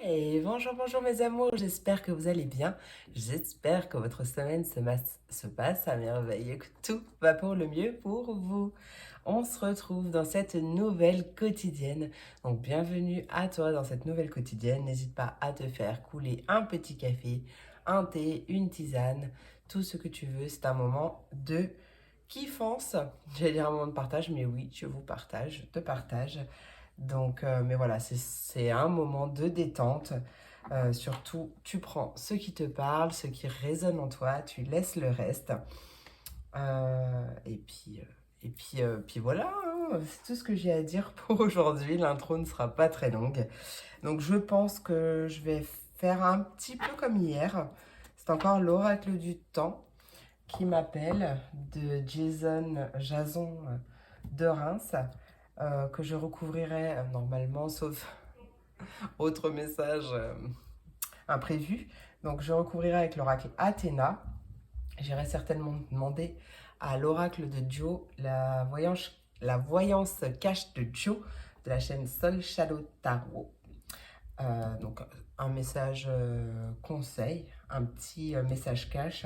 Hey, bonjour, bonjour mes amours, j'espère que vous allez bien. J'espère que votre semaine se passe à merveille et que tout va pour le mieux pour vous. On se retrouve dans cette nouvelle quotidienne. Donc bienvenue à toi dans cette nouvelle quotidienne. N'hésite pas à te faire couler un petit café, un thé, une tisane, tout ce que tu veux. C'est un moment de kiffance. J'allais dire un moment de partage, mais oui, je vous partage, je te partage. Donc, mais voilà, c'est un moment de détente. Surtout, tu prends ce qui te parle, ce qui résonne en toi, tu laisses le reste. Et puis voilà, hein, c'est tout ce que j'ai à dire pour aujourd'hui. L'intro ne sera pas très longue. Donc, je pense que je vais faire un petit peu comme hier. C'est encore l'oracle du temps qui m'appelle de Jason de Reims, que je recouvrirai normalement, sauf autre message imprévu. Donc je recouvrirai avec l'oracle Athéna. J'irai certainement demander à l'oracle de Joe, la voyance cache de Joe de la chaîne Sol Shadow Tarot. Donc un message conseil, un petit message cache,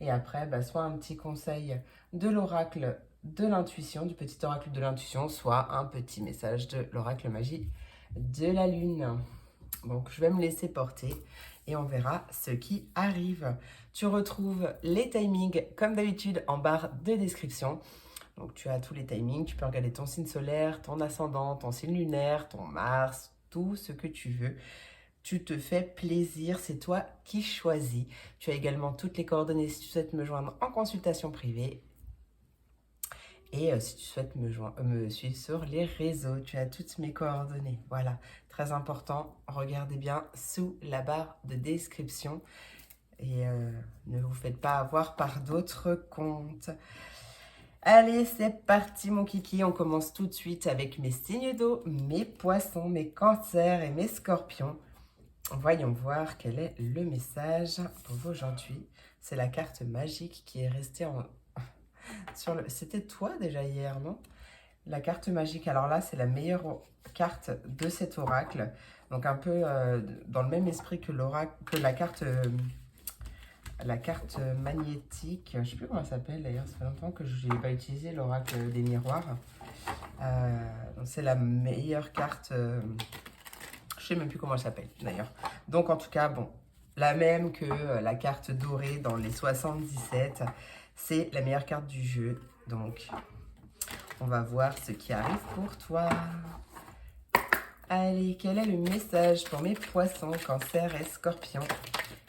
et après soit un petit conseil de l'oracle de l'intuition, du petit oracle de l'intuition, soit un petit message de l'oracle magie de la lune. Donc je vais me laisser porter et on verra ce qui arrive. Tu retrouves les timings comme d'habitude en barre de description. Donc tu as tous les timings, tu peux regarder ton signe solaire, ton ascendant, ton signe lunaire, ton Mars, tout ce que tu veux. Tu te fais plaisir, c'est toi qui choisis. Tu as également toutes les coordonnées si tu souhaites me joindre en consultation privée. Et si tu souhaites me suivre sur les réseaux, tu as toutes mes coordonnées. Voilà, très important, regardez bien sous la barre de description et ne vous faites pas avoir par d'autres comptes. Allez, c'est parti mon kiki, on commence tout de suite avec mes signes d'eau, mes poissons, mes cancers et mes scorpions. Voyons voir quel est le message pour aujourd'hui. C'est la carte magique qui est restée sur le... C'était toi déjà hier, non? La carte magique, alors là, c'est la meilleure carte de cet oracle. Donc un peu dans le même esprit que l'oracle, que la carte magnétique. Je ne sais plus comment elle s'appelle d'ailleurs, ça fait longtemps que je n'ai pas utilisé l'oracle des miroirs. Donc c'est la meilleure carte, je ne sais même plus comment elle s'appelle d'ailleurs. Donc en tout cas, bon, la même que la carte dorée dans les 77. C'est la meilleure carte du jeu. Donc on va voir ce qui arrive pour toi. Allez, quel est le message pour mes poissons, cancers et scorpions?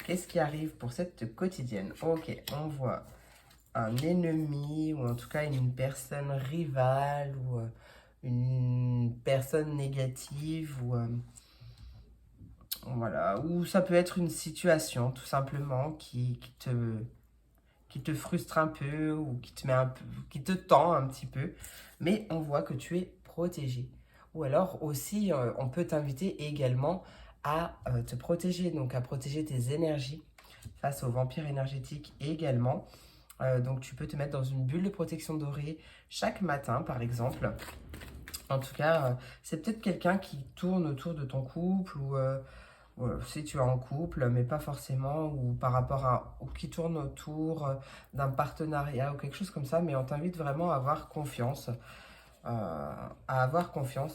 Qu'est-ce qui arrive pour cette quotidienne? Ok, on voit un ennemi ou en tout cas une personne rivale ou une personne négative ou voilà, ou ça peut être une situation tout simplement qui te frustre un peu ou qui te met un peu, qui te tend un petit peu, mais on voit que tu es protégé. Ou alors aussi, on peut t'inviter également à te protéger, donc à protéger tes énergies face aux vampires énergétiques également. Donc tu peux te mettre dans une bulle de protection dorée chaque matin, par exemple. En tout cas, c'est peut-être quelqu'un qui tourne autour de ton couple ou si tu es en couple, mais pas forcément, ou par rapport à, ou qui tourne autour d'un partenariat ou quelque chose comme ça, mais on t'invite vraiment à avoir confiance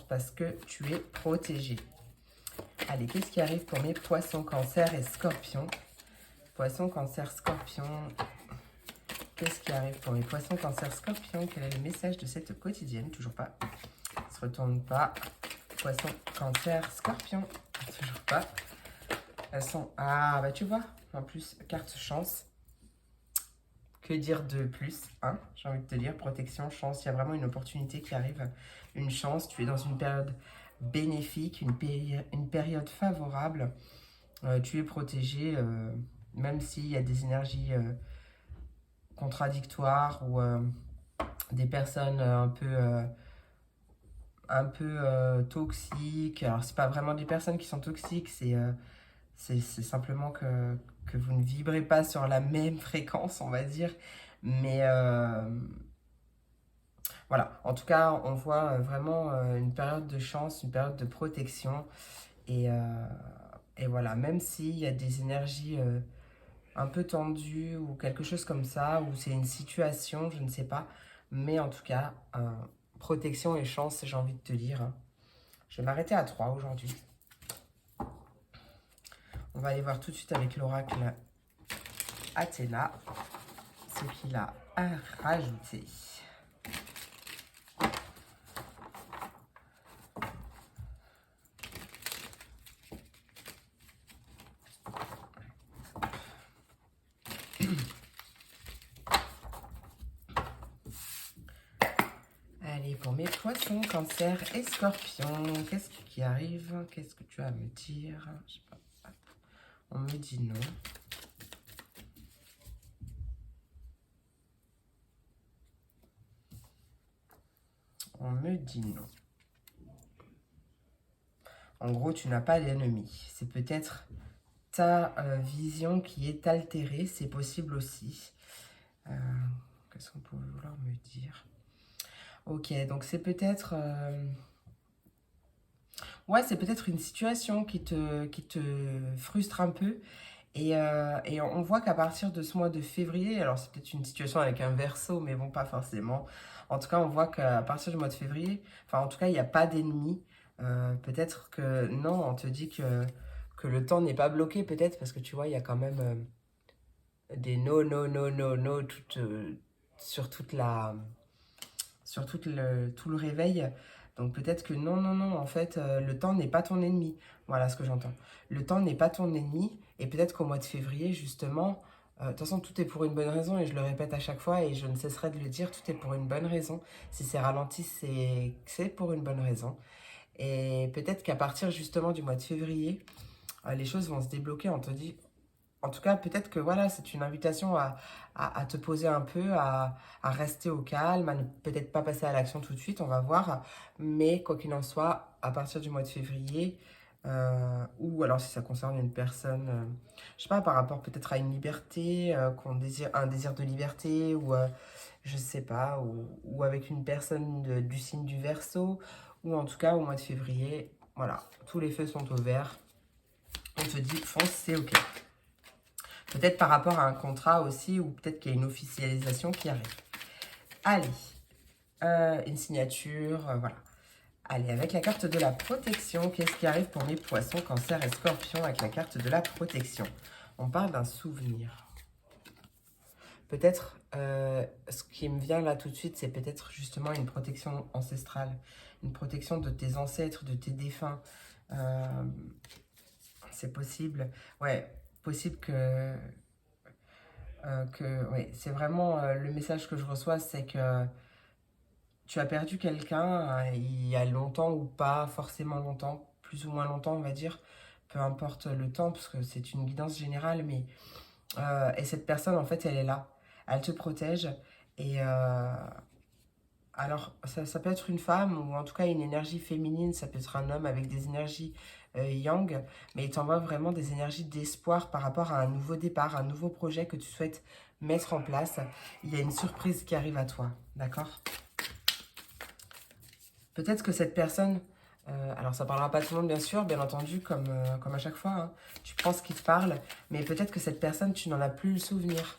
parce que tu es protégé. Allez, qu'est-ce qui arrive pour mes poissons, cancers et scorpions? Poissons, cancer, scorpions. Qu'est-ce qui arrive pour mes poissons, cancer, scorpions? Quel est le message de cette quotidienne? Toujours pas. Ça se retourne pas. Poisson, cancer, scorpion. Toujours pas. Elles sont... Ah, bah tu vois, en plus, carte chance. Que dire de plus, hein? J'ai envie de te dire, protection, chance, il y a vraiment une opportunité qui arrive. Une chance, tu es dans une période bénéfique, une période favorable. Tu es protégé, même s'il y a des énergies contradictoires ou des personnes un peu toxiques. Alors, c'est pas vraiment des personnes qui sont toxiques, c'est simplement que vous ne vibrez pas sur la même fréquence, on va dire. Mais voilà, en tout cas, on voit vraiment une période de chance, une période de protection. Et Et voilà, même s'il y a des énergies un peu tendues ou quelque chose comme ça, ou c'est une situation, je ne sais pas. Mais en tout cas, protection et chance, j'ai envie de te dire, hein. Je vais m'arrêter à 3 aujourd'hui. On va aller voir tout de suite avec l'oracle Athéna ce qu'il a à rajouter. Allez, pour mes poissons, cancer et scorpions, qu'est-ce qui arrive? Qu'est-ce que tu as à me dire? Je sais pas. On me dit non. On me dit non. En gros, tu n'as pas d'ennemi. C'est peut-être ta vision qui est altérée. C'est possible aussi. Qu'est-ce qu'on peut vouloir me dire? Ok, donc c'est peut-être... ouais, c'est peut-être une situation qui te frustre un peu. Et on voit qu'à partir de ce mois de février, alors c'est peut-être une situation avec un verso, mais bon, pas forcément. En tout cas, on voit qu'à partir du mois de février, enfin en tout cas, il n'y a pas d'ennemis. Peut-être que non, on te dit que le temps n'est pas bloqué, peut-être, parce que tu vois, il y a quand même des no, no, no, no, no, sur toute la... sur tout le réveil. Donc peut-être que non, non, non, en fait, le temps n'est pas ton ennemi. Voilà ce que j'entends. Le temps n'est pas ton ennemi. Et peut-être qu'au mois de février, justement, de toute façon, tout est pour une bonne raison. Et je le répète à chaque fois et je ne cesserai de le dire, tout est pour une bonne raison. Si c'est ralenti, c'est pour une bonne raison. Et peut-être qu'à partir justement du mois de février, les choses vont se débloquer. On te dit, en tout cas, peut-être que voilà, c'est une invitation à te poser un peu, à rester au calme, à ne peut-être pas passer à l'action tout de suite, on va voir. Mais quoi qu'il en soit, à partir du mois de février, ou alors si ça concerne une personne, je sais pas, par rapport peut-être à une liberté, qu'on désire, un désir de liberté, ou je sais pas, ou avec une personne du signe du Verseau, ou en tout cas au mois de février, voilà, tous les feux sont au vert. On te dit fonce, c'est ok. Peut-être par rapport à un contrat aussi, ou peut-être qu'il y a une officialisation qui arrive. Allez, une signature, voilà. Allez, avec la carte de la protection, qu'est-ce qui arrive pour mes poissons, cancer et scorpions avec la carte de la protection? On parle d'un souvenir. Peut-être, ce qui me vient là tout de suite, c'est peut-être justement une protection ancestrale, une protection de tes ancêtres, de tes défunts. C'est possible. Ouais, possible que oui, c'est vraiment le message que je reçois, c'est que tu as perdu quelqu'un il y a longtemps ou pas forcément longtemps, plus ou moins longtemps on va dire, peu importe le temps parce que c'est une guidance générale, mais et cette personne en fait elle est là, elle te protège et alors ça peut être une femme ou en tout cas une énergie féminine, ça peut être un homme avec des énergies yang, mais il t'envoie vraiment des énergies d'espoir par rapport à un nouveau départ, un nouveau projet que tu souhaites mettre en place. Il y a une surprise qui arrive à toi, d'accord? Peut-être que cette personne, alors ça ne parlera pas tout le monde bien sûr, bien entendu, comme à chaque fois, hein, tu prends ce qui te parle, mais peut-être que cette personne, tu n'en as plus le souvenir.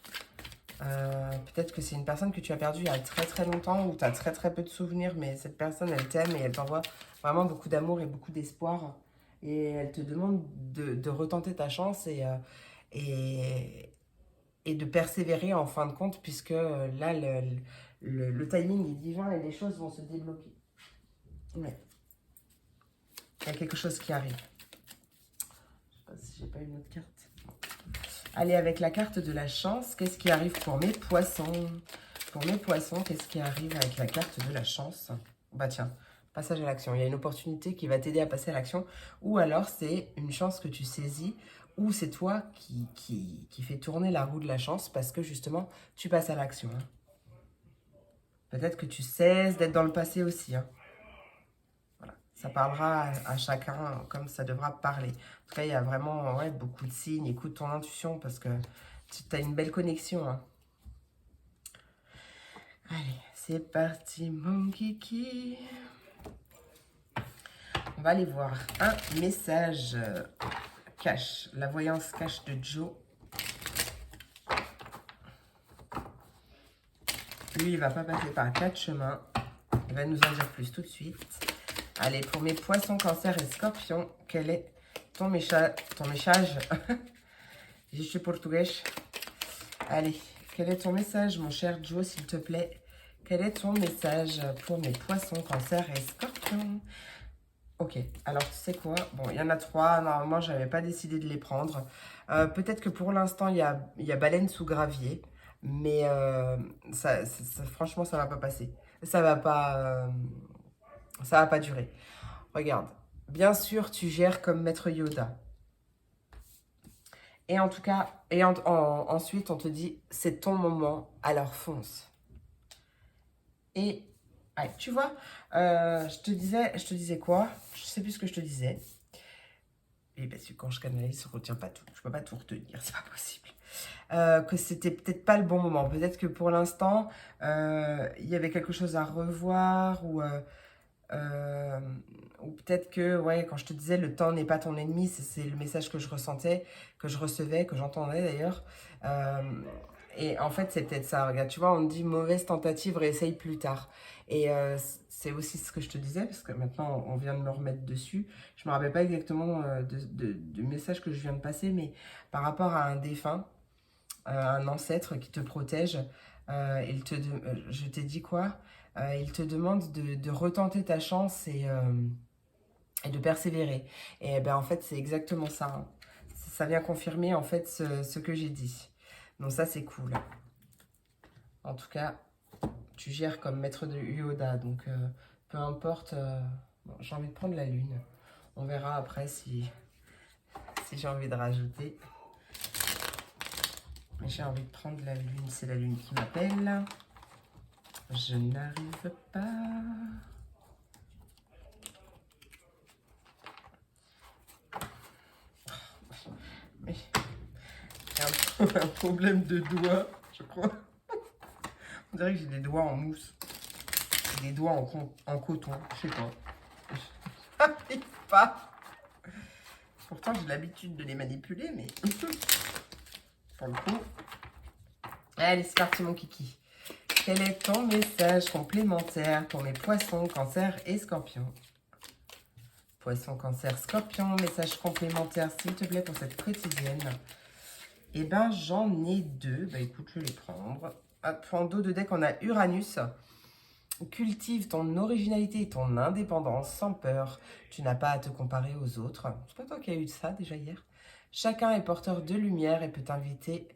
Peut-être que c'est une personne que tu as perdue il y a très très longtemps, ou tu as très très peu de souvenirs, mais cette personne, elle t'aime et elle t'envoie vraiment beaucoup d'amour et beaucoup d'espoir. Et elle te demande de retenter ta chance et, et de persévérer en fin de compte, puisque là, le timing est divin et les choses vont se débloquer. Ouais. Il y a quelque chose qui arrive. Je sais pas si j'ai pas une autre carte. Allez, avec la carte de la chance, qu'est-ce qui arrive pour mes poissons? Pour mes poissons, qu'est-ce qui arrive avec la carte de la chance? Bah tiens, passage à l'action. Il y a une opportunité qui va t'aider à passer à l'action. Ou alors, c'est une chance que tu saisis. Ou c'est toi qui fait tourner la roue de la chance parce que justement, tu passes à l'action. Hein. Peut-être que tu cesses d'être dans le passé aussi. Hein. Ça parlera à chacun comme ça devra parler. En tout cas, il y a vraiment ouais, beaucoup de signes. Écoute ton intuition parce que tu as une belle connexion. Hein. Allez, c'est parti, mon kiki. On va aller voir un message cache, la voyance cache de Joe. Lui, il va pas passer par 4 chemins. Il va nous en dire plus tout de suite. Allez, pour mes poissons, cancer et scorpions, quel est ton message? Je suis portugais. Allez, quel est ton message, mon cher Joe, s'il te plaît? Quel est ton message pour mes poissons, cancer et scorpions? Ok, alors tu sais quoi? Bon, il y en a 3. Normalement, je n'avais pas décidé de les prendre. Peut-être que pour l'instant, il y a baleine sous gravier. Mais franchement, ça ne va pas passer. Ça va pas durer. Regarde. Bien sûr, tu gères comme maître Yoda. Et en tout cas, ensuite, on te dit, c'est ton moment, alors fonce. Et, ouais, tu vois, je te disais quoi? Je sais plus ce que je te disais. Et parce que quand je canalise, je ne retiens pas tout. Je ne peux pas tout retenir, c'est pas possible. Que c'était peut-être pas le bon moment. Peut-être que pour l'instant, il y avait quelque chose à revoir ou peut-être que, ouais, quand je te disais le temps n'est pas ton ennemi, c'est le message que je ressentais, que je recevais, que j'entendais d'ailleurs. Et en fait, c'est peut-être ça. Regarde, tu vois, on dit mauvaise tentative, réessaye plus tard. Et c'est aussi ce que je te disais, parce que maintenant, on vient de me remettre dessus. Je ne me rappelle pas exactement du message que je viens de passer, mais par rapport à un défunt, un ancêtre qui te protège, je t'ai dit quoi? Il te demande de retenter ta chance et de persévérer. Et ben en fait, c'est exactement ça. Hein. Ça vient confirmer en fait ce que j'ai dit. Donc ça, c'est cool. En tout cas, tu gères comme maître de Yoda. Donc peu importe. Bon, j'ai envie de prendre la lune. On verra après si j'ai envie de rajouter. Mais j'ai envie de prendre la lune. C'est la lune qui m'appelle. Je n'arrive pas. Mais j'ai un problème de doigts, je crois. On dirait que j'ai des doigts en mousse. Des doigts en coton, je sais pas. J'arrive pas. Pourtant, j'ai l'habitude de les manipuler, mais pour le coup. Allez, c'est parti, mon kiki. Quel est ton message complémentaire pour mes poissons, cancer et scorpions? Poisson, cancer, scorpion, message complémentaire, s'il te plaît, pour cette quotidienne. Eh ben, j'en ai 2. Bah, écoute, je vais les prendre. Hop, en dos de deck, on a Uranus. Cultive ton originalité et ton indépendance sans peur. Tu n'as pas à te comparer aux autres. C'est pas toi qui as eu ça déjà hier? Chacun est porteur de lumière et peut inviter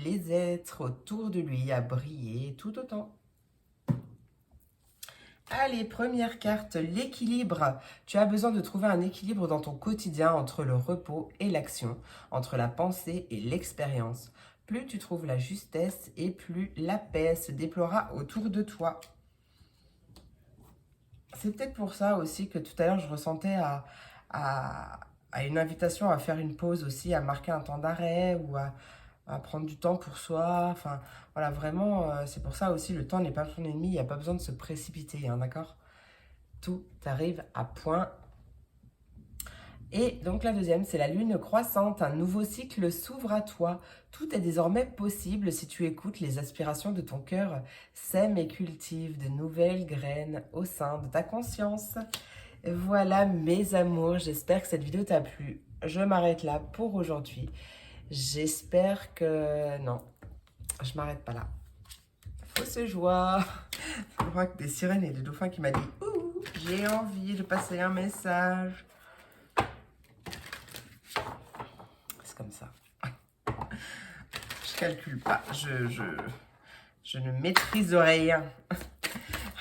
les êtres autour de lui à briller tout autant. Allez, première carte, l'équilibre. Tu as besoin de trouver un équilibre dans ton quotidien entre le repos et l'action, entre la pensée et l'expérience. Plus tu trouves la justesse et plus la paix se déploiera autour de toi. C'est peut-être pour ça aussi que tout à l'heure je ressentais à une invitation à faire une pause aussi, à marquer un temps d'arrêt ou à prendre du temps pour soi. Enfin, voilà, vraiment, c'est pour ça aussi, le temps n'est pas son ennemi, il n'y a pas besoin de se précipiter, hein, d'accord? Tout arrive à point. Et donc la deuxième, c'est la lune croissante. Un nouveau cycle s'ouvre à toi. Tout est désormais possible si tu écoutes les aspirations de ton cœur. Sème et cultive de nouvelles graines au sein de ta conscience. Voilà mes amours, j'espère que cette vidéo t'a plu. Je m'arrête là pour aujourd'hui. J'espère que... Non, je m'arrête pas là. Fausse joie. Je crois que des sirènes et des dauphins qui m'a dit « Ouh, j'ai envie de passer un message ». C'est comme ça. Je calcule pas. Je ne maîtrise rien.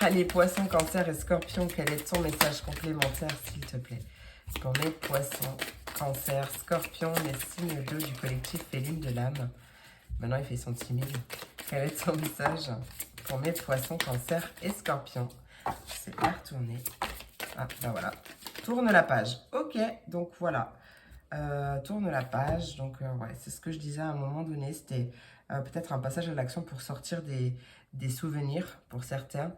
Allez, poisson, cancer et scorpion, quel est ton message complémentaire, s'il te plaît? Pour mes poissons, cancer, scorpion, mes signes d'eau du collectif Féline de l'âme. Maintenant, il fait son timide. Quel est ton message pour mes poissons, cancer et scorpion? C'est pas retourné. Ah, ben voilà. Tourne la page. Ok, donc voilà. Tourne la page. Donc, ouais, c'est ce que je disais à un moment donné. C'était peut-être un passage à l'action pour sortir des souvenirs pour certaines,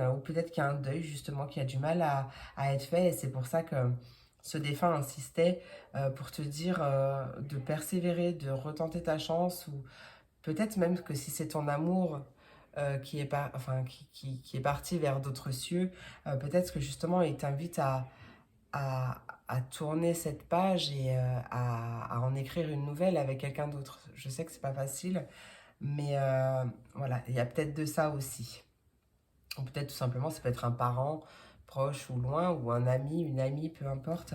ou peut-être qu'il y a un deuil justement qui a du mal à être fait. Et c'est pour ça que ce défunt insistait pour te dire de persévérer, de retenter ta chance, ou peut-être même que si c'est ton amour qui est qui est parti vers d'autres cieux, peut-être que justement il t'invite à tourner cette page et à en écrire une nouvelle avec quelqu'un d'autre. Je sais que c'est pas facile, mais voilà, il y a peut-être de ça aussi. Ou peut-être tout simplement, ça peut être un parent proche ou loin, ou un ami, une amie, peu importe.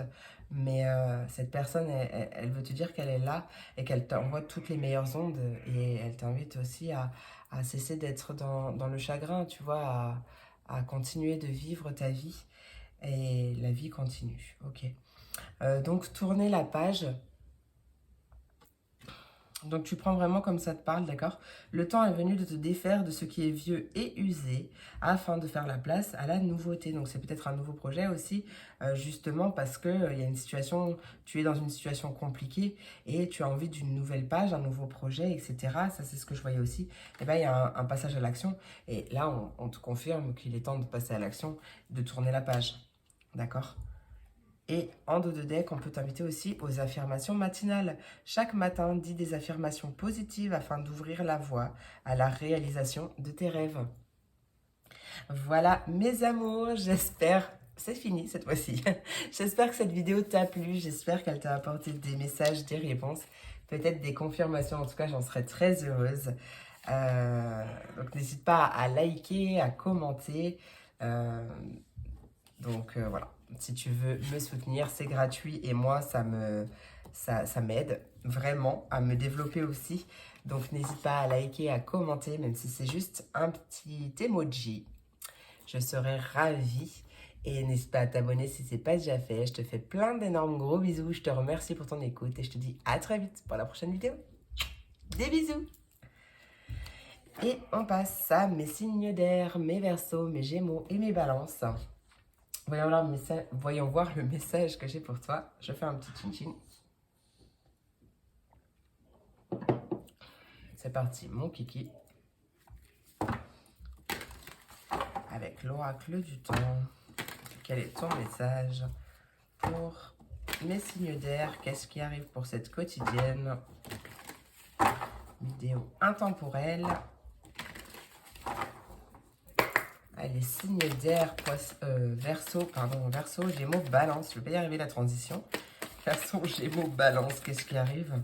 Mais cette personne, elle veut te dire qu'elle est là et qu'elle t'envoie toutes les meilleures ondes. Et elle t'invite aussi à cesser d'être dans le chagrin, tu vois, à continuer de vivre ta vie. Et la vie continue, ok. Donc, tourner la page. Donc tu prends vraiment comme ça te parle, d'accord? Le temps est venu de te défaire de ce qui est vieux et usé afin de faire la place à la nouveauté. Donc c'est peut-être un nouveau projet aussi, justement parce que il y a une situation, tu es dans une situation compliquée et tu as envie d'une nouvelle page, un nouveau projet, etc. Ça c'est ce que je voyais aussi. Et bien il y a un passage à l'action et là on te confirme qu'il est temps de passer à l'action, de tourner la page, d'accord? Et en dos de deck, on peut t'inviter aussi aux affirmations matinales. Chaque matin, dis des affirmations positives afin d'ouvrir la voie à la réalisation de tes rêves. Voilà, mes amours, j'espère... C'est fini cette fois-ci. J'espère que cette vidéo t'a plu, j'espère qu'elle t'a apporté des messages, des réponses, peut-être des confirmations. En tout cas, j'en serais très heureuse. Donc n'hésite pas à liker, à commenter. Voilà, si tu veux me soutenir, c'est gratuit et moi, ça m'aide vraiment à me développer aussi. Donc n'hésite pas à liker, à commenter, même si c'est juste un petit emoji. Je serai ravie. Et n'hésite pas à t'abonner si ce n'est pas déjà fait. Je te fais plein d'énormes gros bisous. Je te remercie pour ton écoute et je te dis à très vite pour la prochaine vidéo. Des bisous! Et on passe à mes signes d'air, mes Verseaux, mes Gémeaux et mes Balances. Voyons voir le message que j'ai pour toi. Je fais un petit chin-chin. C'est parti, mon kiki. Avec l'oracle du temps. Quel est ton message pour mes signes d'air? Qu'est-ce qui arrive pour cette quotidienne? Vidéo intemporelle. Allez, signes d'air, Verseau, Gémeaux, Balance. Je vais pas y arriver la transition. Verseau, Gémeaux, Balance. Qu'est-ce qui arrive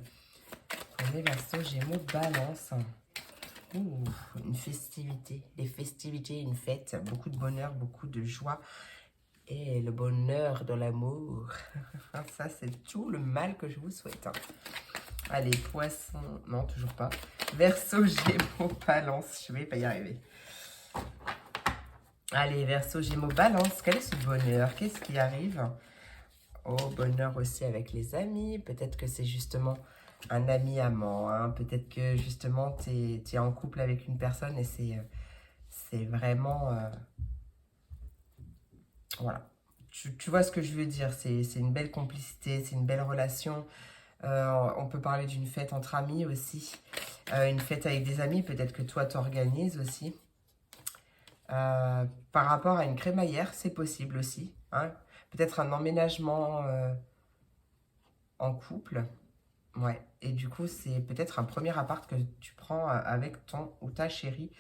pour les Verseaux, Gémeaux, Balance? Ouh, une festivité, des festivités, une fête, beaucoup de bonheur, beaucoup de joie et le bonheur de l'amour. Ça, c'est tout le mal que je vous souhaite. Allez, Poisson, non, toujours pas. Verseau, Gémeaux, Balance, je vais pas y arriver. Allez, Verseau, Gémeaux, Balance, quel est ce bonheur? Qu'est-ce qui arrive? Oh, bonheur aussi avec les amis, peut-être que c'est justement un ami amant, hein. Peut-être que justement tu es en couple avec une personne et c'est vraiment... voilà. Tu vois ce que je veux dire, c'est une belle complicité, c'est une belle relation. On peut parler d'une fête entre amis aussi. Une fête avec des amis, peut-être que toi t'organises aussi. Par rapport à une crémaillère, c'est possible aussi, hein. Peut-être un emménagement en couple. Ouais, et du coup, c'est peut-être un premier appart que tu prends avec ton ou ta chérie.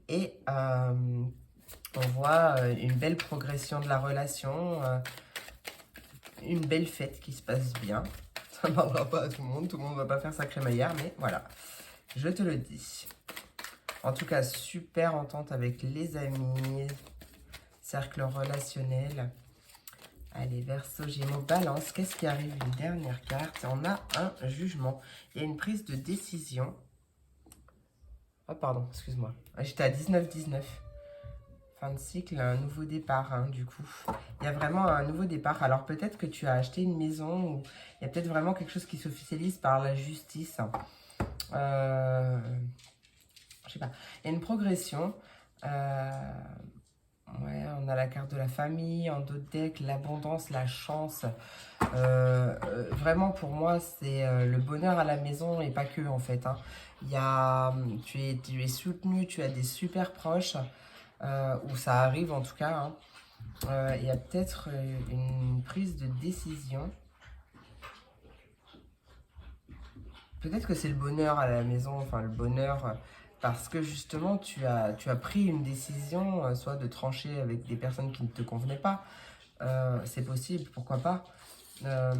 Et on voit une belle progression de la relation, une belle fête qui se passe bien. Ça ne parlera pas à tout le monde ne va pas faire sa crémaillère, mais voilà, je te le dis. En tout cas, super entente avec les amis, cercle relationnel. Allez, Verseau, Gémeaux, Balance. Qu'est-ce qui arrive? Une dernière carte. On a un jugement. Il y a une prise de décision. Oh, pardon, excuse-moi. J'étais à 19-19. Fin de cycle, un nouveau départ, hein, du coup. Il y a vraiment un nouveau départ. Alors, peut-être que tu as acheté une maison ou il y a peut-être vraiment quelque chose qui s'officialise par la justice. Je sais pas. Il y a une progression. Ouais, on a la carte de la famille, en dos de deck, l'abondance, la chance. Vraiment, pour moi, c'est le bonheur à la maison et pas que, en fait, hein. Tu es soutenu, tu as des super proches, où ça arrive, en tout cas, hein. Il y a peut-être une prise de décision. Peut-être que c'est le bonheur à la maison, enfin le bonheur parce que justement tu as pris une décision, soit de trancher avec des personnes qui ne te convenaient pas. C'est possible, pourquoi pas. Euh,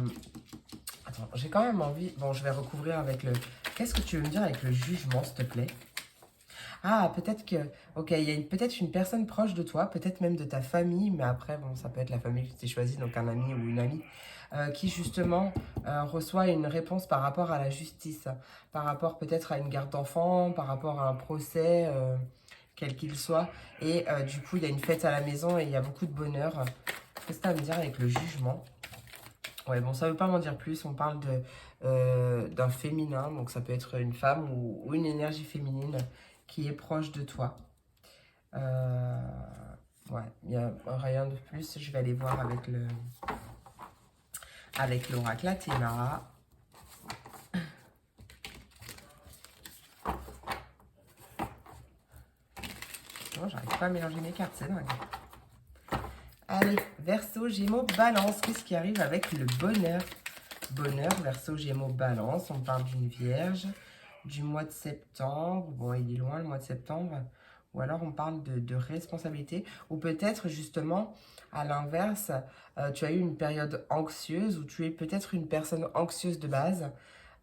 Attends, j'ai quand même envie. Bon, je vais recouvrir avec le. Qu'est-ce que tu veux me dire avec le jugement, s'il te plaît? Ah, peut-être que. Ok, il y a peut-être une personne proche de toi, peut-être même de ta famille, mais après, bon, ça peut être la famille que tu as choisie, donc un ami ou une amie, qui justement reçoit une réponse par rapport à la justice, par rapport peut-être à une garde d'enfant, par rapport à un procès, quel qu'il soit. Et du coup, il y a une fête à la maison et il y a beaucoup de bonheur. Qu'est-ce que tu as à me dire avec le jugement? Ouais, bon, ça veut pas m'en dire plus. On parle d'un féminin, donc ça peut être une femme ou une énergie féminine qui est proche de toi. Euh, ouais, il n'y a rien de plus. Je vais aller voir avec l'oracle Athéna. Non, j'arrive pas à mélanger mes cartes, c'est dingue. Allez, Verseau, Gémeaux, Balance. Qu'est-ce qui arrive avec le bonheur? Bonheur, Verseau, Gémeaux, Balance. On parle d'une vierge, du mois de septembre. Bon, il est loin le mois de septembre. Ou alors on parle de responsabilité. Ou peut-être justement, à l'inverse, tu as eu une période anxieuse ou tu es peut-être une personne anxieuse de base.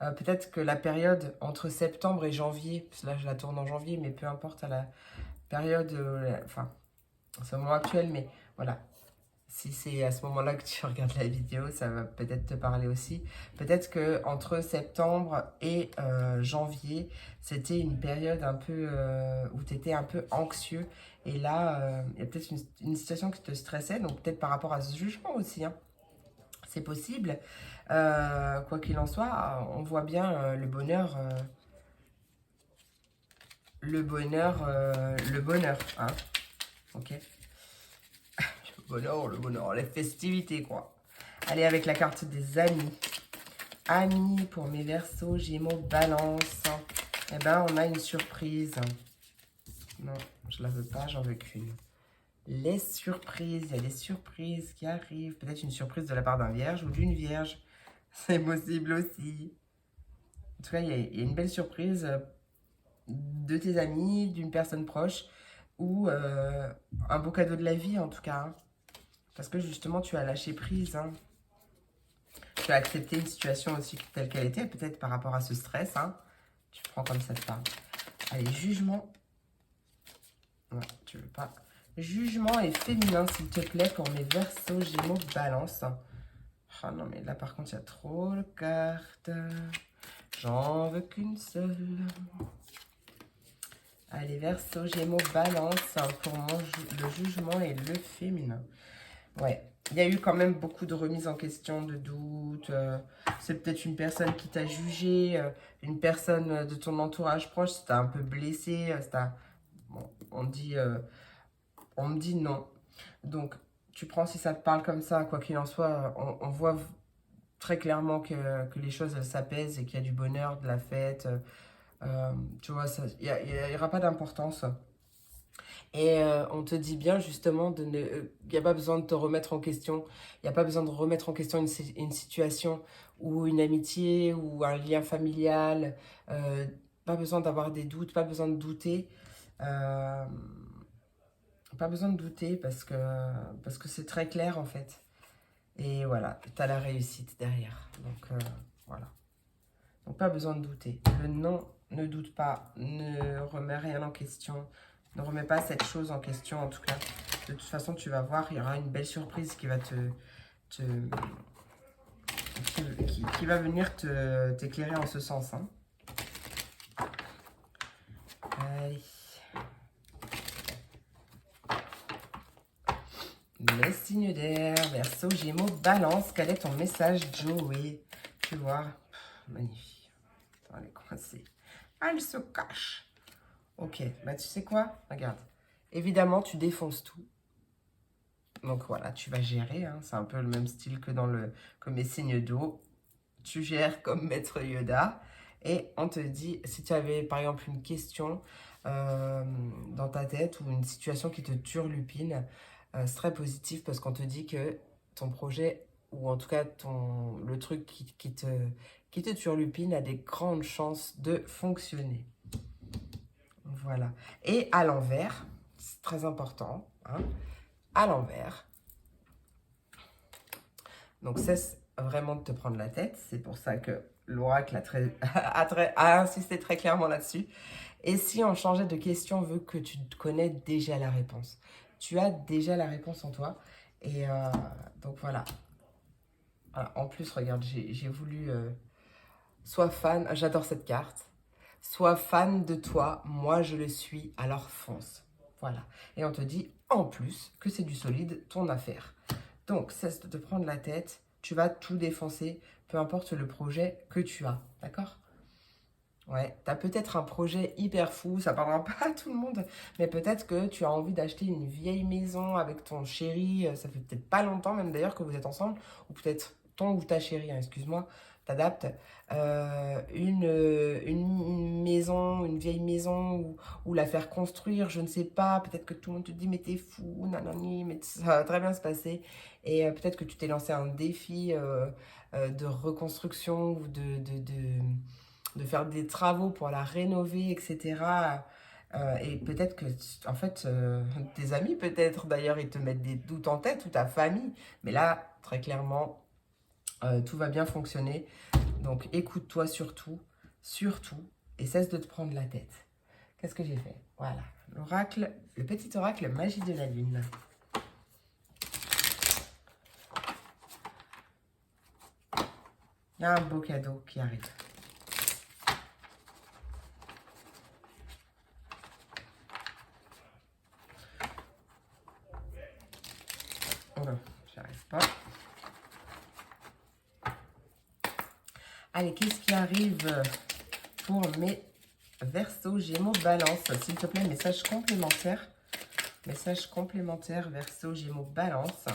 Peut-être que la période entre septembre et janvier, parce que là je la tourne en janvier, mais peu importe à la période, enfin, c'est au moment actuel, mais voilà, si c'est à ce moment-là que tu regardes la vidéo, ça va peut-être te parler aussi. Peut-être que entre septembre et janvier, c'était une période un peu où tu étais un peu anxieux. Et là, il y a peut-être une situation qui te stressait, donc peut-être par rapport à ce jugement aussi, hein. C'est possible. Quoi qu'il en soit, on voit bien le bonheur, hein. Ok. Le bonheur, les festivités, quoi. Allez, avec la carte des amis. Amis pour mes Verseaux, Gémeaux, Balance. Eh ben, on a une surprise. Non, je la veux pas, j'en veux qu'une. Les surprises, il y a des surprises qui arrivent. Peut-être une surprise de la part d'un vierge ou d'une vierge. C'est possible aussi. En tout cas, il y a une belle surprise de tes amis, d'une personne proche ou un beau cadeau de la vie, en tout cas, hein. Parce que justement, tu as lâché prise, hein. Tu as accepté une situation aussi telle qu'elle était, peut-être par rapport à ce stress, hein. Tu prends comme ça te parle. Allez, jugement. Ouais, tu veux pas. Jugement et féminin, s'il te plaît, pour mes Verseaux, Gémeaux, Balance. Ah non, mais là, par contre, il y a trop de cartes. J'en veux qu'une seule. Allez, Verseaux, Gémeaux, Balance, pour le jugement et le féminin. Ouais, il y a eu quand même beaucoup de remises en question, de doutes. C'est peut-être une personne qui t'a jugé, une personne de ton entourage proche, ça t'a un peu blessé. Bon, on me dit non. Donc, tu prends si ça te parle comme ça, quoi qu'il en soit, on voit très clairement que les choses, elles s'apaisent et qu'il y a du bonheur, de la fête. Tu vois, il n'y aura pas d'importance. Et on te dit bien justement, il n'y a pas besoin de te remettre en question, il n'y a pas besoin de remettre en question une situation ou une amitié ou un lien familial, euh, pas besoin d'avoir des doutes, pas besoin de douter, euh, pas besoin de douter parce que c'est très clair en fait. Et voilà, tu as la réussite derrière. Donc voilà. Donc pas besoin de douter. Le non, ne doute pas, ne remets rien en question, ne remets pas cette chose en question en tout cas. De toute façon, tu vas voir, il y aura une belle surprise qui va qui va venir t'éclairer en ce sens, hein. Allez. Les signes d'air, Verseau, Gémeaux, Balance. Quel est ton message, Joey? Tu vois, magnifique. Attends, elle est coincée. Elle se cache. Ok, bah tu sais quoi? Regarde. Évidemment, tu défonces tout. Donc voilà, tu vas gérer, hein. C'est un peu le même style que comme mes signes d'eau. Tu gères comme maître Yoda. Et on te dit, si tu avais par exemple une question dans ta tête ou une situation qui te turlupine, C'est très positif parce qu'on te dit que ton projet, ou en tout cas le truc qui te turlupine, a des grandes chances de fonctionner. Voilà. Et à l'envers, c'est très important, hein, à l'envers. Donc cesse vraiment de te prendre la tête. C'est pour ça que l'oracle a insisté très clairement là-dessus. Et si on changeait de question, vu que tu connais déjà la réponse. Tu as déjà la réponse en toi. Et donc voilà. Voilà. En plus, regarde, j'ai voulu... sois fan, j'adore cette carte. Sois fan de toi, moi je le suis, alors fonce. Voilà. Et on te dit en plus que c'est du solide, ton affaire. Donc, cesse de te prendre la tête, tu vas tout défoncer, peu importe le projet que tu as, d'accord? Ouais, tu as peut-être un projet hyper fou, ça parlera pas à tout le monde, mais peut-être que tu as envie d'acheter une vieille maison avec ton chéri, ça fait peut-être pas longtemps même d'ailleurs que vous êtes ensemble, ou peut-être ton ou ta chérie, hein, excuse-moi, t'adaptes, une maison, une vieille maison, ou la faire construire, je ne sais pas, peut-être que tout le monde te dit mais t'es fou, nanani, mais ça va très bien se passer, et peut-être que tu t'es lancé un défi de reconstruction ou de faire des travaux pour la rénover, etc. Et peut-être que, en fait, tes amis, peut-être, d'ailleurs, ils te mettent des doutes en tête, ou ta famille. Mais là, très clairement, tout va bien fonctionner. Donc, écoute-toi surtout, surtout, et cesse de te prendre la tête. Qu'est-ce que j'ai fait? Voilà, l'oracle, le petit oracle magie de la lune. Il y a un beau cadeau qui arrive. Oh non, j'y arrive pas. Allez, qu'est-ce qui arrive pour mes Verseau, Gémeaux, Balance? S'il te plaît, message complémentaire. Message complémentaire, Verseau, Gémeaux, Balance.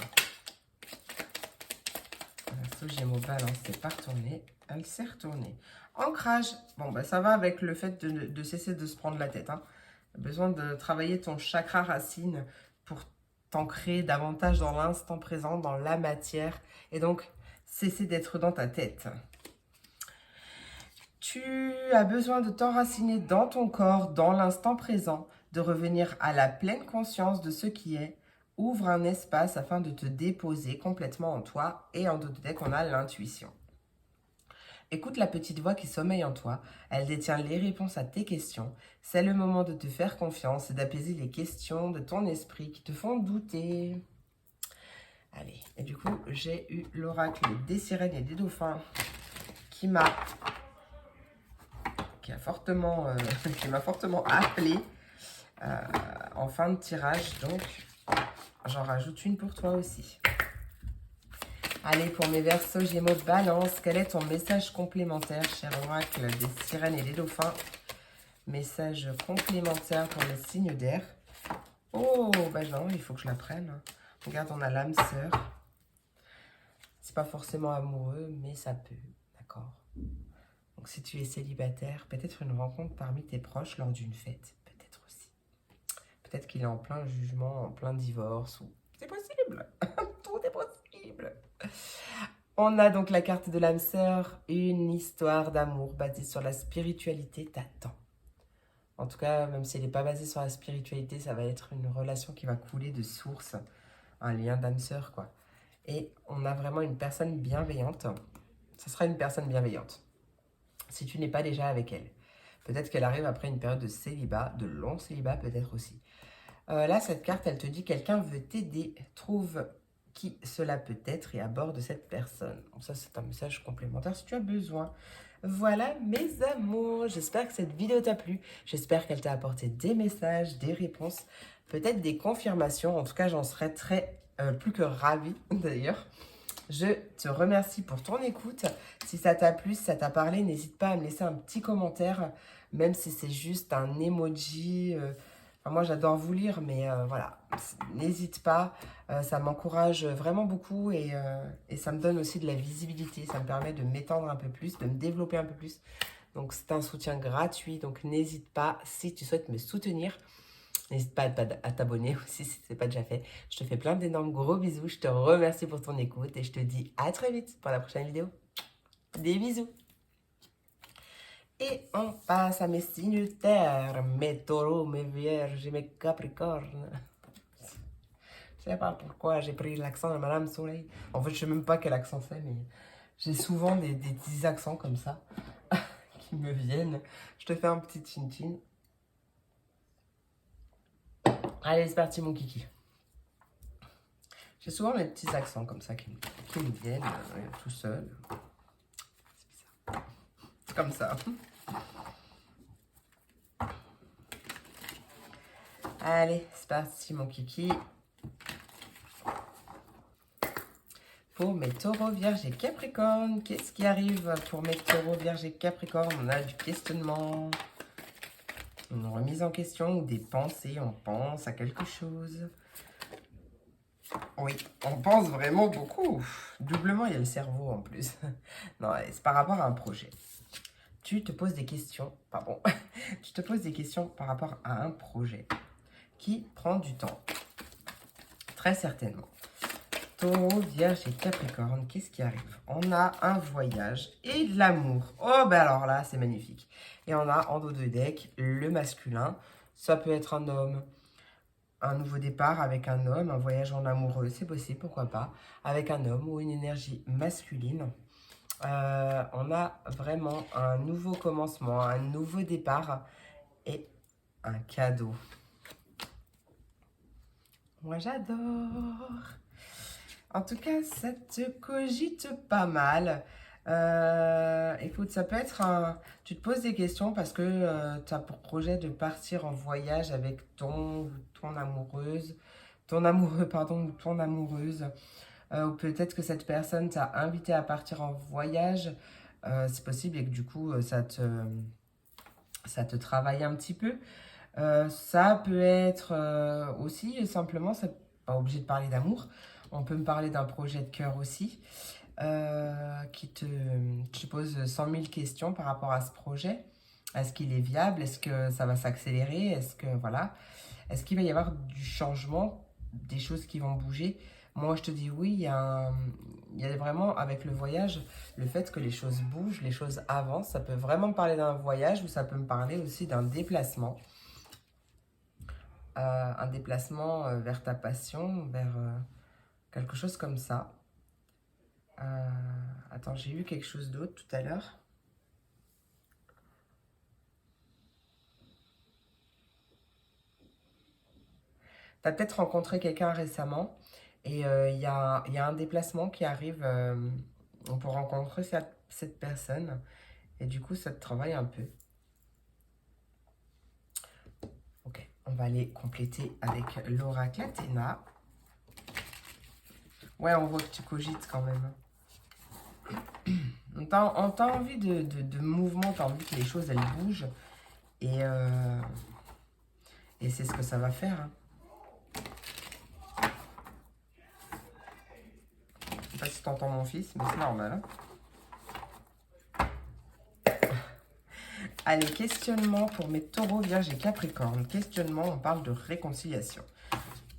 Verseau, Gémeaux, Balance, c'est pas retourné. Elle s'est retournée. Ancrage. Bon, bah ça va avec le fait de cesser de se prendre la tête. Hein. Besoin de travailler ton chakra racine pour t'ancrer davantage dans l'instant présent, dans la matière. Et donc, cesser d'être dans ta tête. Tu as besoin de t'enraciner dans ton corps, dans l'instant présent, de revenir à la pleine conscience de ce qui est. Ouvre un espace afin de te déposer complètement en toi, et en d'autres decks, on a l'intuition. Écoute la petite voix qui sommeille en toi, elle détient les réponses à tes questions. C'est le moment de te faire confiance et d'apaiser les questions de ton esprit qui te font douter. Allez, et du coup, j'ai eu l'oracle des sirènes et des dauphins qui m'a fortement appelé en fin de tirage. Donc, j'en rajoute une pour toi aussi. Allez, pour mes Verseaux, Gémeaux, Balance, quel est ton message complémentaire, cher oracle des sirènes et des dauphins? Message complémentaire pour les signes d'air. Oh, bah non, il faut que je la prenne. Regarde, on a l'âme sœur. C'est pas forcément amoureux, mais ça peut, d'accord? Donc, si tu es célibataire, peut-être une rencontre parmi tes proches lors d'une fête. Peut-être aussi. Peut-être qu'il est en plein jugement, en plein divorce. Ou... C'est possible. Tout est possible. On a donc la carte de l'âme sœur. Une histoire d'amour basée sur la spiritualité t'attend. En tout cas, même si elle n'est pas basée sur la spiritualité, ça va être une relation qui va couler de source. Un lien d'âme sœur, quoi. Et on a vraiment une personne bienveillante. Ce sera une personne bienveillante. Si tu n'es pas déjà avec elle. Peut-être qu'elle arrive après une période de célibat, de long célibat peut-être aussi. Là, cette carte, elle te dit quelqu'un veut t'aider. Trouve qui cela peut être et aborde cette personne. Donc ça, c'est un message complémentaire si tu as besoin. Voilà mes amours, j'espère que cette vidéo t'a plu. J'espère qu'elle t'a apporté des messages, des réponses, peut-être des confirmations. En tout cas, j'en serais plus que ravie d'ailleurs. Je te remercie pour ton écoute. Si ça t'a plu, si ça t'a parlé, n'hésite pas à me laisser un petit commentaire, même si c'est juste un emoji. Enfin, moi, j'adore vous lire, mais voilà, n'hésite pas. Ça m'encourage vraiment beaucoup et ça me donne aussi de la visibilité. Ça me permet de m'étendre un peu plus, de me développer un peu plus. Donc, c'est un soutien gratuit. Donc, n'hésite pas si tu souhaites me soutenir. N'hésite pas à t'abonner aussi si ce n'est pas déjà fait. Je te fais plein d'énormes gros bisous. Je te remercie pour ton écoute et je te dis à très vite pour la prochaine vidéo. Des bisous. Et on passe à mes signes de terre, mes taureaux, mes vierges et mes capricornes. Je sais pas pourquoi j'ai pris l'accent de Madame Soleil. En fait, je sais même pas quel accent c'est, mais j'ai souvent des petits accents comme ça qui me viennent. Je te fais un petit chin-chin. Allez, c'est parti mon kiki. J'ai souvent mes petits accents comme ça qui me viennent tout seul. C'est bizarre. Comme ça. Allez, c'est parti mon kiki. Pour mes taureaux, vierges et capricornes, qu'est-ce qui arrive pour mes taureaux, vierges et capricornes? On a du questionnement, une remise en question ou des pensées. On pense à quelque chose. Oui, on pense vraiment beaucoup. Doublement, il y a le cerveau en plus. Non, c'est par rapport à un projet. Tu te poses des questions, pardon. Tu te poses des questions par rapport à un projet qui prend du temps. Très certainement. Taureau, Vierge et Capricorne, qu'est-ce qui arrive? On a un voyage et de l'amour. Oh, ben alors là, c'est magnifique. Et on a en dos de deck le masculin. Ça peut être un homme, un nouveau départ avec un homme, un voyage en amoureux, c'est possible, pourquoi pas, avec un homme ou une énergie masculine. On a vraiment un nouveau commencement, un nouveau départ et un cadeau. Moi, j'adore. En tout cas, ça te cogite pas mal. Écoute, ça peut être un... Tu te poses des questions parce que tu as pour projet de partir en voyage avec ton amoureuse, ton amoureux, pardon, ou ton amoureuse. Ou peut-être que cette personne t'a invité à partir en voyage. C'est possible et que du coup, ça te travaille un petit peu. Ça peut être aussi simplement, c'est pas obligé de parler d'amour. On peut me parler d'un projet de cœur aussi qui te pose 100 000 questions par rapport à ce projet. Est-ce qu'il est viable? Est-ce que ça va s'accélérer? Est-ce que voilà, est-ce qu'il va y avoir du changement, des choses qui vont bouger? Moi, je te dis oui, il y a vraiment avec le voyage, le fait que les choses bougent, les choses avancent. Ça peut vraiment me parler d'un voyage ou ça peut me parler aussi d'un déplacement. Un déplacement vers ta passion, vers quelque chose comme ça. Attends, j'ai eu quelque chose d'autre tout à l'heure. Tu as peut-être rencontré quelqu'un récemment et il y a un déplacement qui arrive pour rencontrer cette personne et du coup ça te travaille un peu. Ok, on va aller compléter avec l'oracle Athéna. Ouais, on voit que tu cogites quand même. On t'a envie de mouvement, tu as envie que les choses elles bougent et c'est ce que ça va faire. Hein. Je sais pas si tu entends mon fils, mais c'est normal. Hein. Allez, questionnement pour mes taureaux, vierges et capricornes. Questionnement, on parle de réconciliation.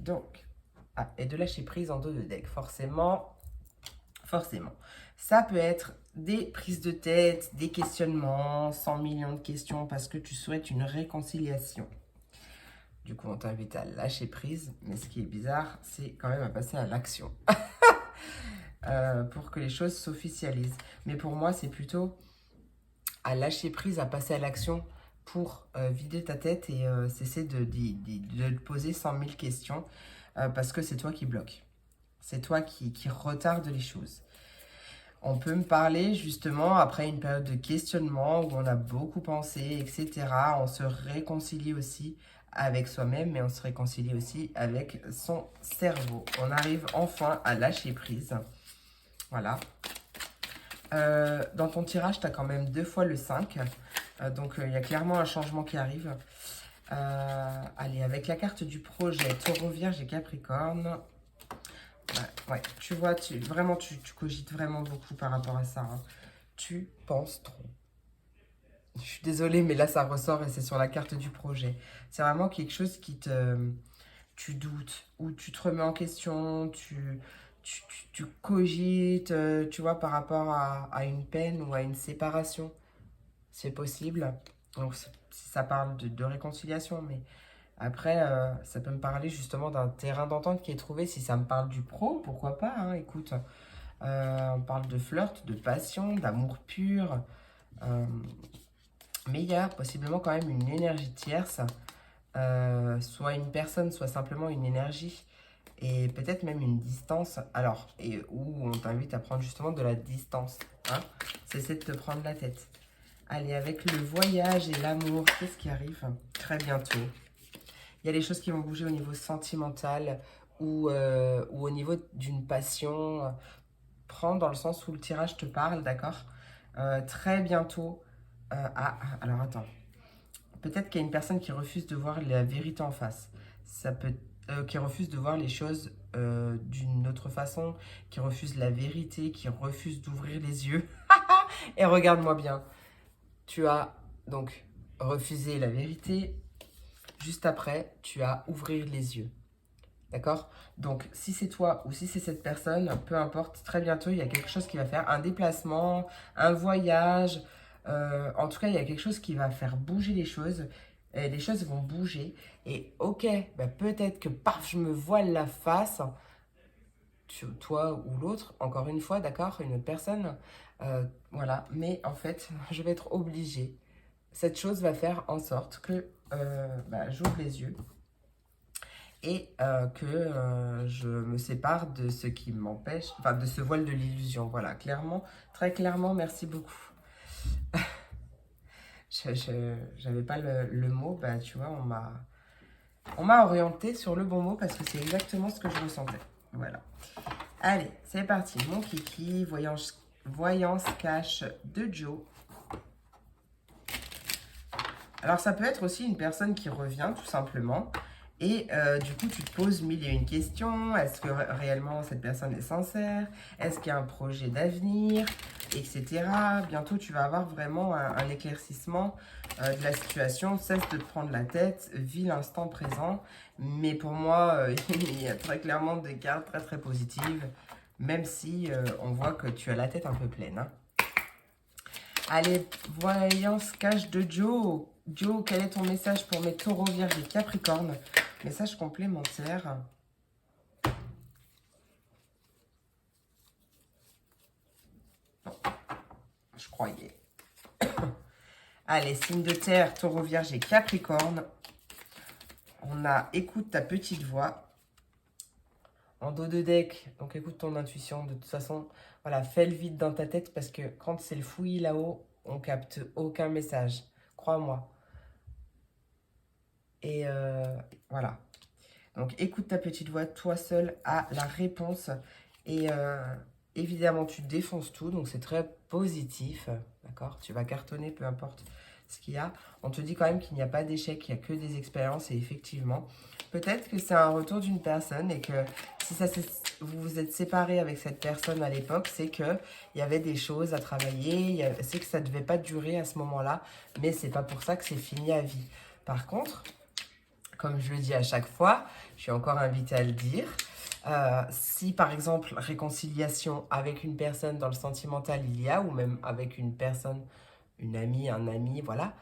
Donc, et de lâcher prise en dos de deck. Forcément. Ça peut être des prises de tête, des questionnements, 100 millions de questions parce que tu souhaites une réconciliation. Du coup, on t'invite à lâcher prise. Mais ce qui est bizarre, c'est quand même à passer à l'action. Pour que les choses s'officialisent. Mais pour moi, c'est plutôt à lâcher prise, à passer à l'action pour vider ta tête et cesser de te poser 100 000 questions parce que c'est toi qui bloque. C'est toi qui retarde les choses. On peut me parler justement après une période de questionnement où on a beaucoup pensé, etc. On se réconcilie aussi avec soi-même, mais on se réconcilie aussi avec son cerveau. On arrive enfin à lâcher prise. Voilà. Dans ton tirage, tu as quand même 2 fois le 5. Donc, il y a clairement un changement qui arrive. Allez, avec la carte du projet, Taureau, Vierge et Capricorne. Ouais, tu vois, tu cogites vraiment beaucoup par rapport à ça. Hein. Tu penses trop. Je suis désolée, mais là, ça ressort et c'est sur la carte du projet. C'est vraiment quelque chose qui te... Tu doutes, ou tu te remets en question, tu cogites, tu vois, par rapport à une peine ou à une séparation. C'est possible. Donc, si ça parle de réconciliation, mais après, ça peut me parler justement d'un terrain d'entente qui est trouvé. Si ça me parle du pro, pourquoi pas, hein, écoute. On parle de flirt, de passion, d'amour pur. euh, mais il y a possiblement quand même une énergie tierce, soit une personne, soit simplement une énergie, et peut-être même une distance. Alors, et où on t'invite à prendre justement de la distance. Hein, cesser de te prendre la tête. Allez, avec le voyage et l'amour, qu'est-ce qui arrive très bientôt? Il y a des choses qui vont bouger au niveau sentimental ou au niveau d'une passion. Prends dans le sens où le tirage te parle, d'accord. Très bientôt. Alors attends. Peut-être qu'il y a une personne qui refuse de voir la vérité en face. Ça peut, qui refuse de voir les choses d'une autre façon, qui refuse la vérité, qui refuse d'ouvrir les yeux. Et regarde-moi bien. Tu as donc refusé la vérité. Juste après, tu as ouvrir les yeux. D'accord? Donc, si c'est toi ou si c'est cette personne, peu importe, très bientôt, il y a quelque chose qui va faire un déplacement, un voyage. En tout cas, il y a quelque chose qui va faire bouger les choses. Et les choses vont bouger. Et ok, bah peut-être que paf, je me voile la face, toi ou l'autre, encore une fois, d'accord? Une autre personne. Voilà. Mais en fait, je vais être obligée. Cette chose va faire en sorte que j'ouvre les yeux et que je me sépare de ce qui m'empêche, enfin de ce voile de l'illusion. Voilà, clairement, très clairement, merci beaucoup. Je n'avais pas le mot, bah tu vois, on m'a orienté sur le bon mot parce que c'est exactement ce que je ressentais. Voilà. Allez, c'est parti. Mon kiki, voyance cache de Joe. Alors ça peut être aussi une personne qui revient tout simplement. Et du coup, tu te poses mille et une questions. Est-ce que réellement cette personne est sincère? Est-ce qu'il y a un projet d'avenir? Etc. Bientôt, tu vas avoir vraiment un éclaircissement de la situation. Cesse de te prendre la tête. Vis l'instant présent. Mais pour moi, il y a très clairement des cartes très très positives. Même si on voit que tu as la tête un peu pleine. Hein. Allez, voyance cache de Joe. Joe, quel est ton message pour mes taureaux, vierges et capricornes? Message complémentaire. Non, je croyais. Allez, signe de terre, taureau, vierge et capricorne. On a écoute ta petite voix. En dos de deck, donc écoute ton intuition. De toute façon, voilà, fais le vide dans ta tête parce que quand c'est le fouillis là-haut, on capte aucun message. Crois-moi. Et voilà. Donc, écoute ta petite voix, toi seul a la réponse. Et évidemment, tu défonces tout, donc c'est très positif. D'accord? Tu vas cartonner, peu importe ce qu'il y a. On te dit quand même qu'il n'y a pas d'échec, il n'y a que des expériences. Et effectivement, peut-être que c'est un retour d'une personne et que si vous vous êtes séparé avec cette personne à l'époque, c'est qu'il y avait des choses à travailler. C'est que ça ne devait pas durer à ce moment-là, mais c'est pas pour ça que c'est fini à vie. Par contre, comme je le dis à chaque fois, je suis encore invitée à le dire. Si par exemple réconciliation avec une personne dans le sentimental il y a, ou même avec une personne, une amie, un ami, voilà,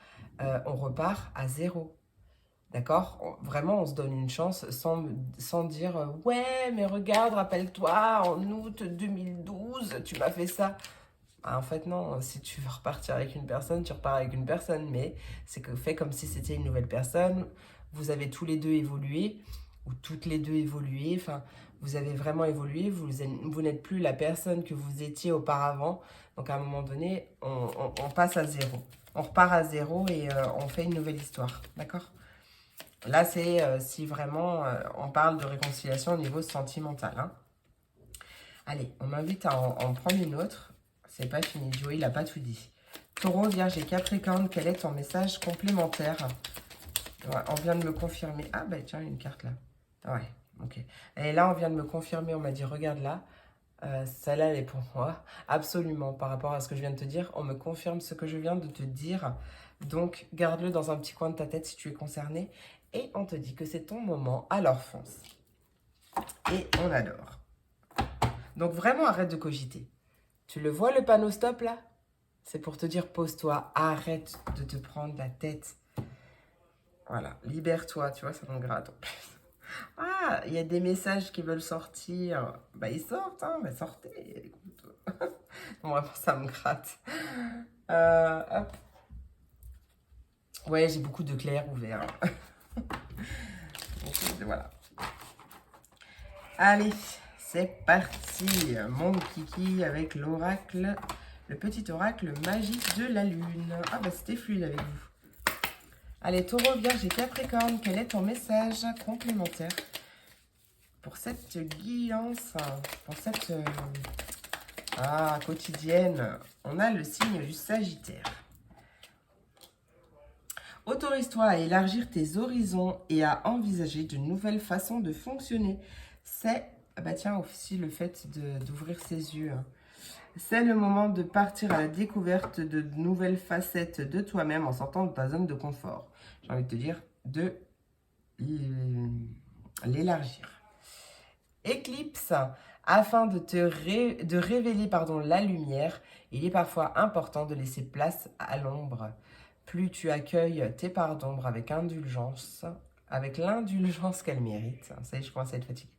on repart à zéro. D'accord? Vraiment, on se donne une chance sans dire ouais, mais regarde, rappelle-toi, en août 2012, tu m'as fait ça. Ah, en fait, non, si tu veux repartir avec une personne, tu repars avec une personne, mais c'est que fait comme si c'était une nouvelle personne. Vous avez tous les deux évolué, ou toutes les deux évolué, enfin, vous avez vraiment évolué, vous n'êtes plus la personne que vous étiez auparavant. Donc, à un moment donné, on passe à zéro. On repart à zéro et on fait une nouvelle histoire, d'accord? Là, c'est si vraiment on parle de réconciliation au niveau sentimental. Hein. Allez, on m'invite à en prendre une autre. C'est pas fini, Joey, il n'a pas tout dit. Taureau, Vierge et Capricorne, quel est ton message complémentaire? Ouais, on vient de me confirmer. Ah, bah tiens, une carte là. Ouais, ok. Et là, on vient de me confirmer, on m'a dit, regarde là, celle-là, elle est pour moi. Absolument, par rapport à ce que je viens de te dire, on me confirme ce que je viens de te dire. Donc, garde-le dans un petit coin de ta tête si tu es concerné. Et on te dit que c'est ton moment, alors fonce. Et on adore. Donc, vraiment, arrête de cogiter. Tu le vois, le panneau stop, là? C'est pour te dire, pose-toi, arrête de te prendre la tête. Voilà, libère-toi, tu vois, ça me gratte en plus. Ah, il y a des messages qui veulent sortir. Bah, ils sortent, hein, mais sortez, écoute. Non, vraiment, ça me gratte. Hop. Ouais, j'ai beaucoup de clairs ouverts. Donc, voilà. Allez, c'est parti. Mon kiki avec l'oracle, le petit oracle magique de la lune. Ah, bah, c'était fluide avec vous. Allez, Taureau, Vierge et Capricorne, quel est ton message complémentaire pour cette guidance, pour cette quotidienne? On a le signe du Sagittaire. Autorise-toi à élargir tes horizons et à envisager de nouvelles façons de fonctionner. C'est, bah tiens, aussi le fait d'ouvrir ses yeux. C'est le moment de partir à la découverte de nouvelles facettes de toi-même en sortant de ta zone de confort. J'ai envie de te dire de l'élargir. Éclipse, afin de révéler la lumière, il est parfois important de laisser place à l'ombre. Plus tu accueilles tes parts d'ombre avec indulgence, avec l'indulgence qu'elles méritent, ça y est, je commence à être fatiguée,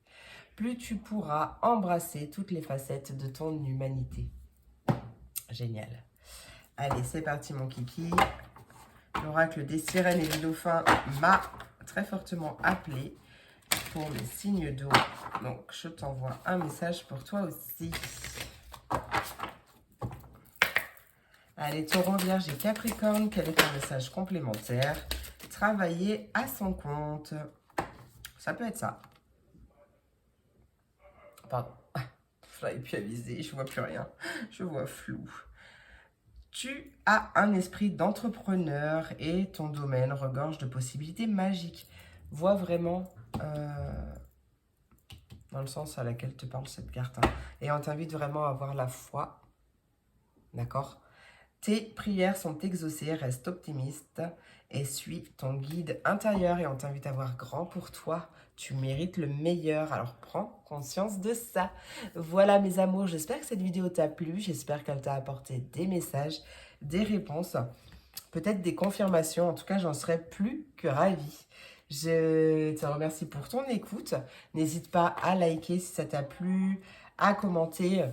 plus tu pourras embrasser toutes les facettes de ton humanité. Génial. Allez, c'est parti mon kiki. L'oracle des sirènes et du dauphin m'a très fortement appelé pour les signes d'eau. Donc, je t'envoie un message pour toi aussi. Allez, Taureau, Vierge et Capricorne, quel est ton message complémentaire? Travailler à son compte. Ça peut être ça. Pardon. Je n'avais plus avisé, je vois plus rien. Je vois flou. Tu as un esprit d'entrepreneur et ton domaine regorge de possibilités magiques. Vois vraiment dans le sens à laquelle te parle cette carte. Hein. Et on t'invite vraiment à avoir la foi. D'accord? Tes prières sont exaucées, reste optimiste et suis ton guide intérieur. Et on t'invite à voir grand pour toi. Tu mérites le meilleur, alors prends conscience de ça. Voilà mes amours, j'espère que cette vidéo t'a plu. J'espère qu'elle t'a apporté des messages, des réponses, peut-être des confirmations. En tout cas, j'en serais plus que ravie. Je te remercie pour ton écoute. N'hésite pas à liker si ça t'a plu, à commenter,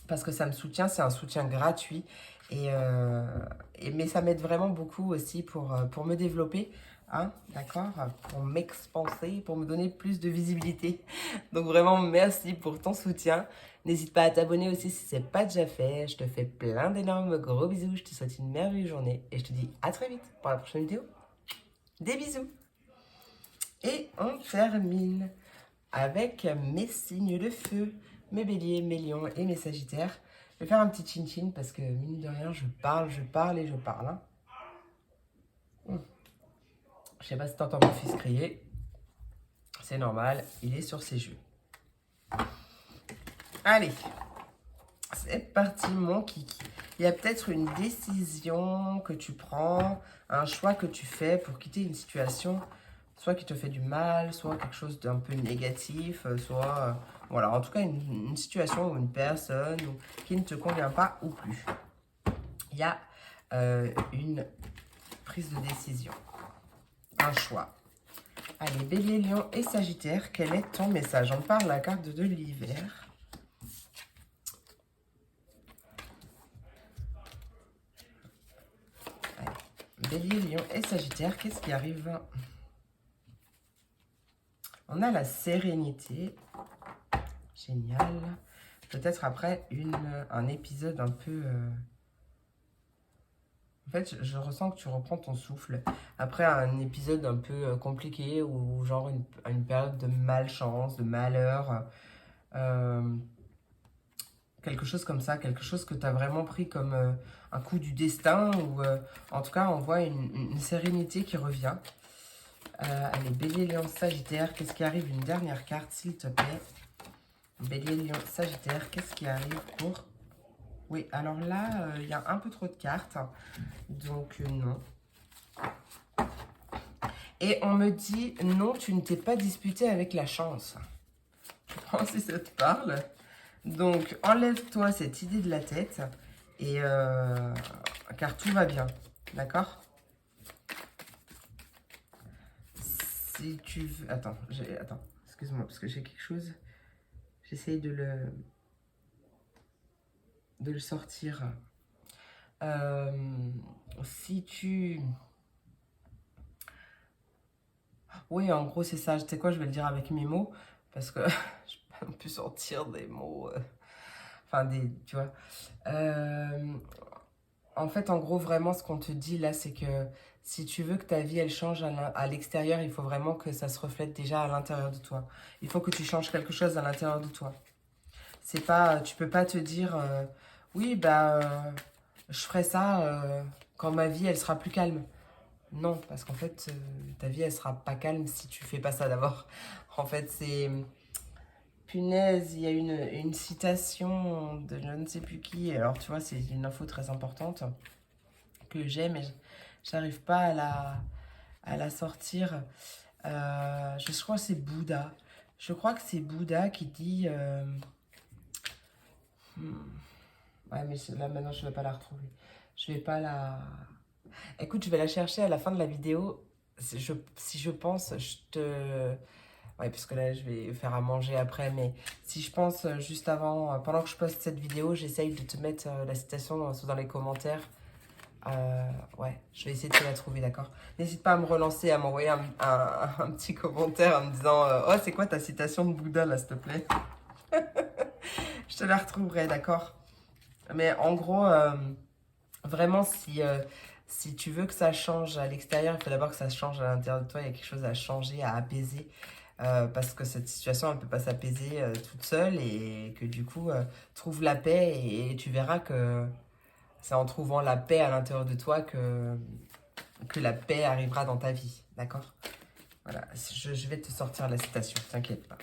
parce que ça me soutient, c'est un soutien gratuit. Mais ça m'aide vraiment beaucoup aussi pour me développer, hein, d'accord, pour m'expanser, pour me donner plus de visibilité. Donc vraiment, merci pour ton soutien. N'hésite pas à t'abonner aussi si ce n'est pas déjà fait. Je te fais plein d'énormes gros bisous. Je te souhaite une merveilleuse journée et je te dis à très vite pour la prochaine vidéo. Des bisous. Et on termine avec mes signes de feu, mes béliers, mes lions et mes sagittaires. Je vais faire un petit chin-chin parce que, mine de rien, je parle et je parle. Hein. Je sais pas si tu entends mon fils crier. C'est normal, il est sur ses jeux. Allez, c'est parti mon kiki. Il y a peut-être une décision que tu prends, un choix que tu fais pour quitter une situation, soit qui te fait du mal, soit quelque chose d'un peu négatif, soit... voilà, en tout cas une situation ou une personne qui ne te convient pas ou plus. Il y a une prise de décision, un choix. Allez, Bélier, Lion et Sagittaire, quel est ton message? On parle de la carte de l'hiver. Bélier, Lion et Sagittaire, qu'est-ce qui arrive? On a la sérénité. Génial. Peut-être après un épisode un peu... En fait, je ressens que tu reprends ton souffle. Après un épisode un peu compliqué ou genre une période de malchance, de malheur. Quelque chose comme ça, quelque chose que tu as vraiment pris comme un coup du destin. Ou en tout cas, on voit une sérénité qui revient. Allez, Bélier, Lion, Sagittaire, qu'est-ce qui arrive? Une dernière carte, s'il te plaît. Bélier, Lion, Sagittaire, qu'est-ce qui arrive pour Oui, alors là, il y a un peu trop de cartes. Donc, non. Et on me dit, non, tu ne t'es pas disputé avec la chance. Je pense si ça te parle. Donc, enlève-toi cette idée de la tête. Et car tout va bien. D'accord? Si tu veux... Attends, excuse-moi, parce que j'ai quelque chose. J'essaye de le sortir. Si tu... Oui, en gros, c'est ça. Tu sais quoi, je vais le dire avec mes mots. Parce que je peux pas non plus sortir des mots. Enfin, tu vois. En fait, en gros, vraiment, ce qu'on te dit là, c'est que si tu veux que ta vie, elle change à l'extérieur, il faut vraiment que ça se reflète déjà à l'intérieur de toi. Il faut que tu changes quelque chose à l'intérieur de toi. C'est pas, tu peux pas te dire, oui, bah, je ferai ça quand ma vie, elle sera plus calme. Non, parce qu'en fait, ta vie, elle sera pas calme si tu fais pas ça d'abord. En fait, c'est... Punaise, il y a une citation de je ne sais plus qui. Alors, tu vois, c'est une info très importante que j'ai, mais j'arrive pas à la sortir. Je crois que c'est Bouddha. Je crois que c'est Bouddha qui dit... Ouais, mais là, maintenant, je vais pas la retrouver. Je vais pas la... Écoute, je vais la chercher à la fin de la vidéo. Si je pense, je te... Ouais, parce que là, je vais faire à manger après. Mais si je pense juste avant, pendant que je poste cette vidéo, j'essaye de te mettre la citation dans les commentaires. Ouais, je vais essayer de te la trouver, d'accord? N'hésite pas à me relancer, à m'envoyer un petit commentaire en me disant oh, c'est quoi ta citation de Bouddha, là, s'il te plaît? Je te la retrouverai, d'accord? Mais en gros, vraiment, si tu veux que ça change à l'extérieur, il faut d'abord que ça change à l'intérieur de toi. Il y a quelque chose à changer, à apaiser. Parce que cette situation, elle ne peut pas s'apaiser toute seule et que du coup, trouve la paix et tu verras que c'est en trouvant la paix à l'intérieur de toi que la paix arrivera dans ta vie. D'accord? Voilà, je vais te sortir la citation, t'inquiète pas.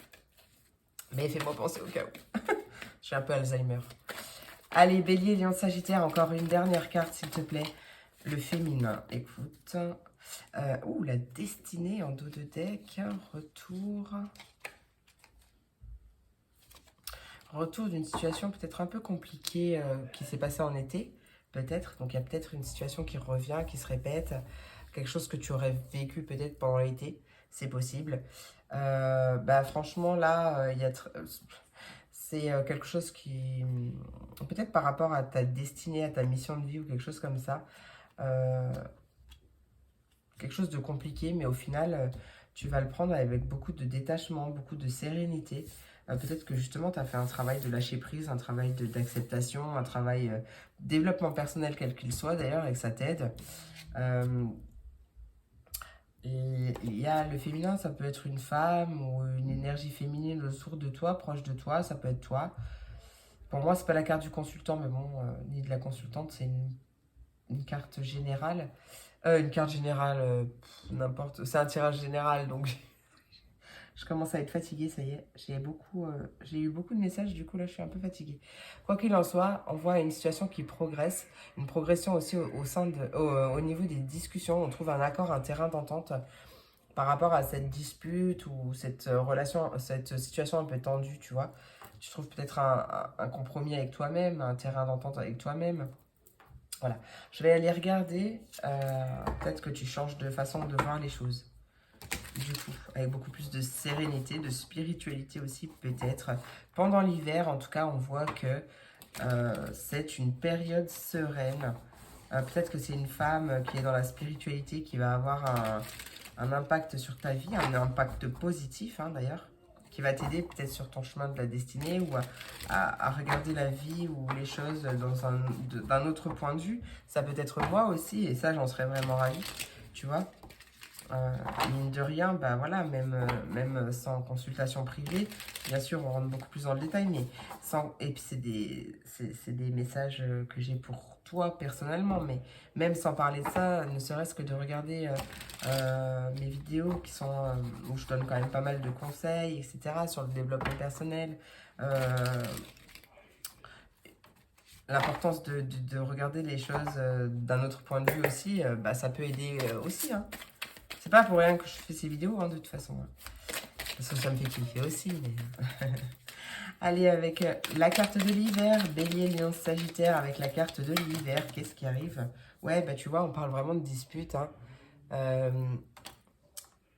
Mais fais-moi penser au cas où. J'ai un peu Alzheimer. Allez, Bélier, Lion, Sagittaire, encore une dernière carte, s'il te plaît. Le féminin, écoute. La destinée en dos de deck. Retour. Retour d'une situation peut-être un peu compliquée qui s'est passée en été. Peut-être. Donc, il y a peut-être une situation qui revient, qui se répète. Quelque chose que tu aurais vécu peut-être pendant l'été. C'est possible. Franchement, là, c'est quelque chose qui... Peut-être par rapport à ta destinée, à ta mission de vie ou quelque chose comme ça. Quelque chose de compliqué, mais au final, tu vas le prendre avec beaucoup de détachement, beaucoup de sérénité. Peut-être que justement, tu as fait un travail de lâcher prise, un travail d'acceptation, un travail de développement personnel, quel qu'il soit d'ailleurs, et que ça t'aide. Et il y a le féminin, ça peut être une femme ou une énergie féminine autour de toi, proche de toi, ça peut être toi. Pour moi, c'est pas la carte du consultant, mais bon, ni de la consultante, c'est une carte générale. Une carte générale, n'importe. C'est un tirage général, donc je commence à être fatiguée, ça y est. J'ai eu beaucoup de messages, du coup là je suis un peu fatiguée. Quoi qu'il en soit, on voit une situation qui progresse, une progression aussi au niveau des discussions. On trouve un accord, un terrain d'entente par rapport à cette dispute ou cette relation, cette situation un peu tendue, tu vois. Tu trouves peut-être un compromis avec toi-même, un terrain d'entente avec toi-même. Voilà, je vais aller regarder. Peut-être que tu changes de façon de voir les choses. Du coup, avec beaucoup plus de sérénité, de spiritualité aussi peut-être. Pendant l'hiver, en tout cas, on voit que c'est une période sereine. Peut-être que c'est une femme qui est dans la spiritualité qui va avoir un impact sur ta vie, un impact positif d'ailleurs, qui va t'aider peut-être sur ton chemin de la destinée ou à regarder la vie ou les choses d'un autre point de vue. Ça peut être moi aussi et ça, j'en serais vraiment ravie, tu vois. Mine de rien, bah voilà, même sans consultation privée, bien sûr, on rentre beaucoup plus dans le détail, mais et puis c'est des messages que j'ai pour toi personnellement, mais même sans parler de ça, ne serait-ce que de regarder mes vidéos qui sont où je donne quand même pas mal de conseils, etc., sur le développement personnel. l'importance de regarder les choses d'un autre point de vue aussi, bah, ça peut aider aussi. Hein. C'est pas pour rien que je fais ces vidéos, hein, de toute façon. Hein. Parce que ça me fait kiffer aussi. Mais... Allez, avec la carte de l'hiver, Bélier, Lion, Sagittaire, avec la carte de l'hiver, qu'est-ce qui arrive? Ouais, bah tu vois, on parle vraiment de dispute. Hein.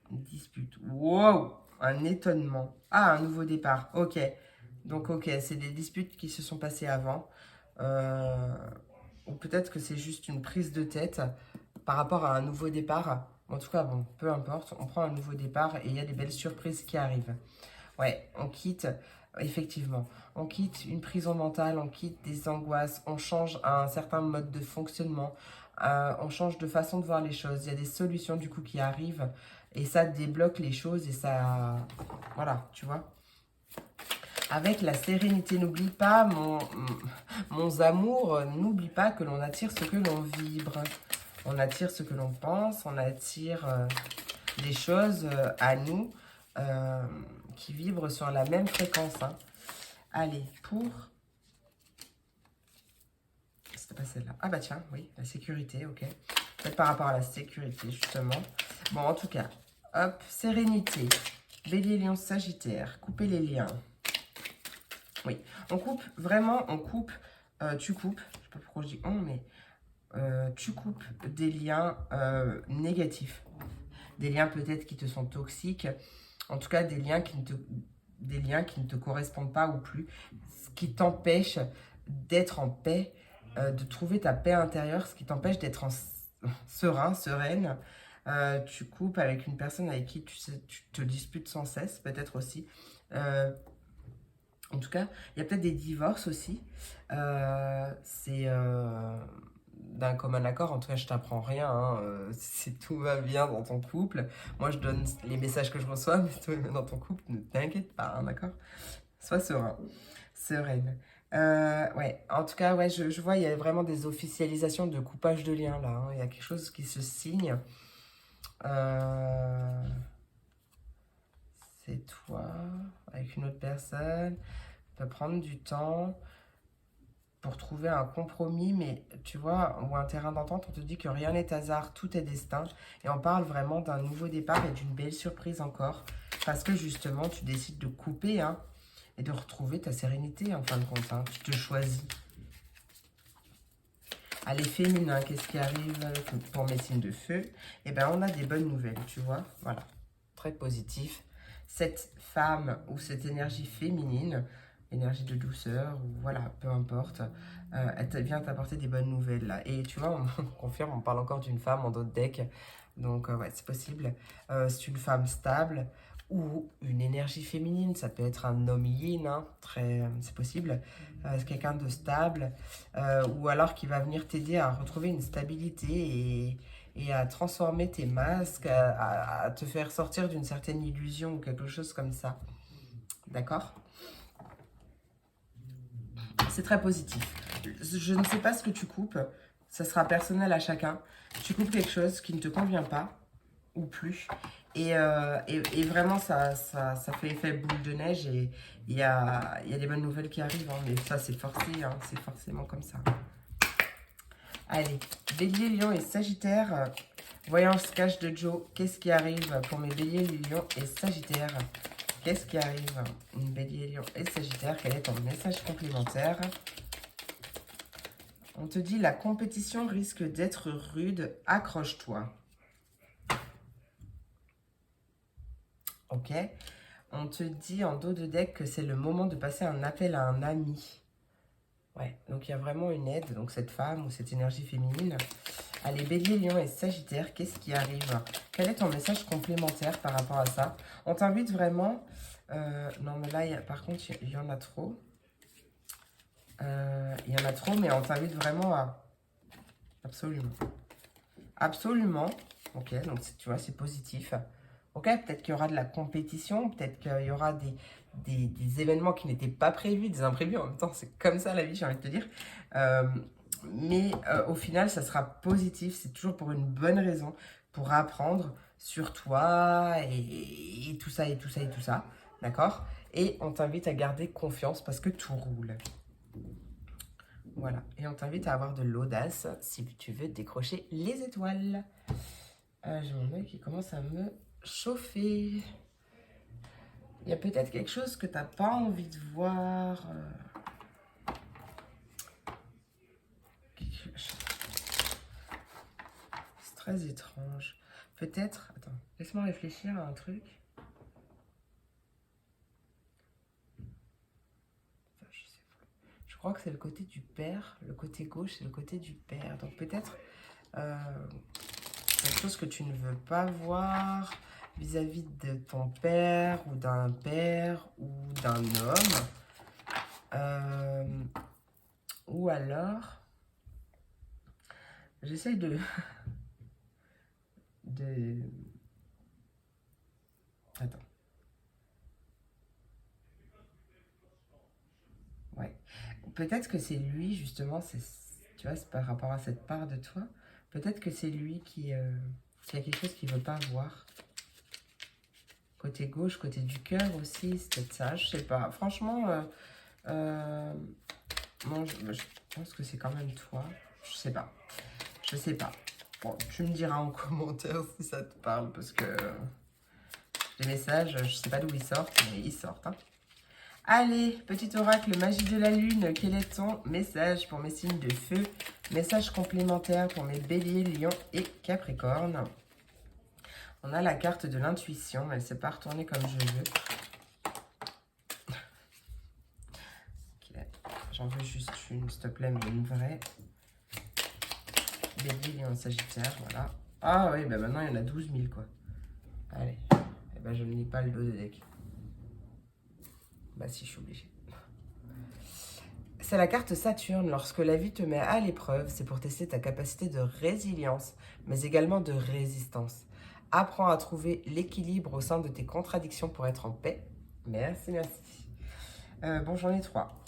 Dispute. Wow! Un étonnement. Ah, un nouveau départ. Ok. Donc, ok, c'est des disputes qui se sont passées avant. Ou peut-être que c'est juste une prise de tête par rapport à un nouveau départ. En tout cas, bon, peu importe. On prend un nouveau départ et il y a des belles surprises qui arrivent. Ouais, on quitte, effectivement, on quitte une prison mentale, on quitte des angoisses, on change un certain mode de fonctionnement, on change de façon de voir les choses. Il y a des solutions du coup qui arrivent et ça débloque les choses et ça... Voilà, tu vois. Avec la sérénité, n'oublie pas, mon amour, n'oublie pas que l'on attire ce que l'on vibre. On attire ce que l'on pense, on attire des choses à nous qui vibrent sur la même fréquence. Hein. Allez, pour... C'était pas celle-là. Ah bah tiens, oui, la sécurité, ok. Peut-être par rapport à la sécurité, justement. Bon, en tout cas, hop, sérénité. Bélier, Lion, Sagittaire. Couper les liens. Oui, on coupe, vraiment, on coupe, tu coupes, je sais pas pourquoi je dis on, mais tu coupes des liens négatifs. Des liens peut-être qui te sont toxiques, en tout cas des liens qui ne te correspondent pas ou plus, ce qui t'empêche d'être en paix, de trouver ta paix intérieure, ce qui t'empêche d'être serein, sereine. Tu coupes avec une personne avec qui tu te disputes sans cesse, peut-être aussi. En tout cas, il y a peut-être des divorces aussi. C'est d'un commun accord. En tout cas, je t'apprends rien. Hein. Si tout va bien dans ton couple, moi, je donne les messages que je reçois, mais si tout va bien dans ton couple, ne t'inquiète pas, hein, d'accord? Sois serein, sereine. Ouais, en tout cas, ouais, je vois, il y a vraiment des officialisations de coupage de liens, là. Hein. Il y a quelque chose qui se signe. C'est toi, avec une autre personne. Ça peut prendre du temps pour trouver un compromis, mais tu vois, ou un terrain d'entente, on te dit que rien n'est hasard, tout est destin. Et on parle vraiment d'un nouveau départ et d'une belle surprise encore. Parce que justement, tu décides de couper hein, et de retrouver ta sérénité en fin de compte. Hein. Tu te choisis. Allez, féminin, qu'est-ce qui arrive pour mes signes de feu? Eh bien, on a des bonnes nouvelles, tu vois. Voilà, très positif. Cette femme ou cette énergie féminine, énergie de douceur, ou voilà, peu importe, elle vient t'apporter des bonnes nouvelles. Là. Et tu vois, on confirme, on parle encore d'une femme en d'autres decks. Donc, ouais, c'est possible. C'est une femme stable ou une énergie féminine. Ça peut être un homme yin, hein, c'est possible. C'est quelqu'un de stable ou alors qui va venir t'aider à retrouver une stabilité et à transformer tes masques, à te faire sortir d'une certaine illusion ou quelque chose comme ça. D'accord? C'est très positif. Je ne sais pas ce que tu coupes, ça sera personnel à chacun. Tu coupes quelque chose qui ne te convient pas ou plus. Et vraiment, ça fait effet boule de neige et il y a des bonnes nouvelles qui arrivent. Hein, mais ça, c'est forcé, hein, c'est forcément comme ça. Allez, Bélier, Lion et Sagittaire. Voyance cache de Joe. Qu'est-ce qui arrive pour mes Béliers, Lion et Sagittaire? Qu'est-ce qui arrive? Bélier, Lion et Sagittaire. Quel est ton message complémentaire? On te dit la compétition risque d'être rude. Accroche-toi. Ok. On te dit en dos de deck que c'est le moment de passer un appel à un ami. Ouais, donc il y a vraiment une aide. Donc cette femme ou cette énergie féminine. Allez, Bélier, Lion et Sagittaire, qu'est-ce qui arrive? Quel est ton message complémentaire par rapport à ça? On t'invite vraiment... non, mais là, par contre, il y en a trop. Il y en a trop, mais on t'invite vraiment à... Absolument. Absolument. Ok, donc tu vois, c'est positif. Ok, peut-être qu'il y aura de la compétition, peut-être qu'il y aura des événements qui n'étaient pas prévus, des imprévus. En même temps, c'est comme ça la vie, j'ai envie de te dire. Mais au final, ça sera positif. C'est toujours pour une bonne raison, pour apprendre sur toi et tout ça, et tout ça, et tout ça. D'accord? Et on t'invite à garder confiance parce que tout roule. Voilà. Et on t'invite à avoir de l'audace si tu veux décrocher les étoiles. J'ai mon œil qui commence à me chauffer. Il y a peut-être quelque chose que tu n'as pas envie de voir. C'est très étrange. Peut-être... Attends, laisse-moi réfléchir à un truc. Je crois que c'est le côté du père. Le côté gauche, c'est le côté du père. Donc peut-être quelque chose que tu ne veux pas voir vis-à-vis de ton père ou d'un père ou d'un homme. Ou alors, j'essaye de... Attends. Ouais. Peut-être que c'est lui, justement, tu vois, c'est par rapport à cette part de toi. Peut-être que c'est lui qui a quelque chose qu'il ne veut pas voir. Côté gauche, côté du cœur aussi, c'est peut-être ça, je sais pas. Franchement, non, je pense que c'est quand même toi. Je sais pas. Je sais pas. Bon, tu me diras en commentaire si ça te parle, parce que les messages, je sais pas d'où ils sortent, mais ils sortent. Hein. Allez, petit oracle magie de la lune, quel est ton message pour mes signes de feu? Message complémentaire pour mes béliers, lions et capricornes. On a la carte de l'intuition, elle ne s'est pas retournée comme je veux. Okay. J'en veux juste une, s'il te plaît, mais une vraie. Bélier, lion, sagittaire, voilà. Ah oui, ben maintenant il y en a 12 000, quoi. Allez, eh ben, je ne lis pas le dos de deck. Bah si, je suis obligée. C'est la carte Saturne. Lorsque la vie te met à l'épreuve, c'est pour tester ta capacité de résilience, mais également de résistance. Apprends à trouver l'équilibre au sein de tes contradictions pour être en paix. Merci, merci. Bon, j'en ai 3.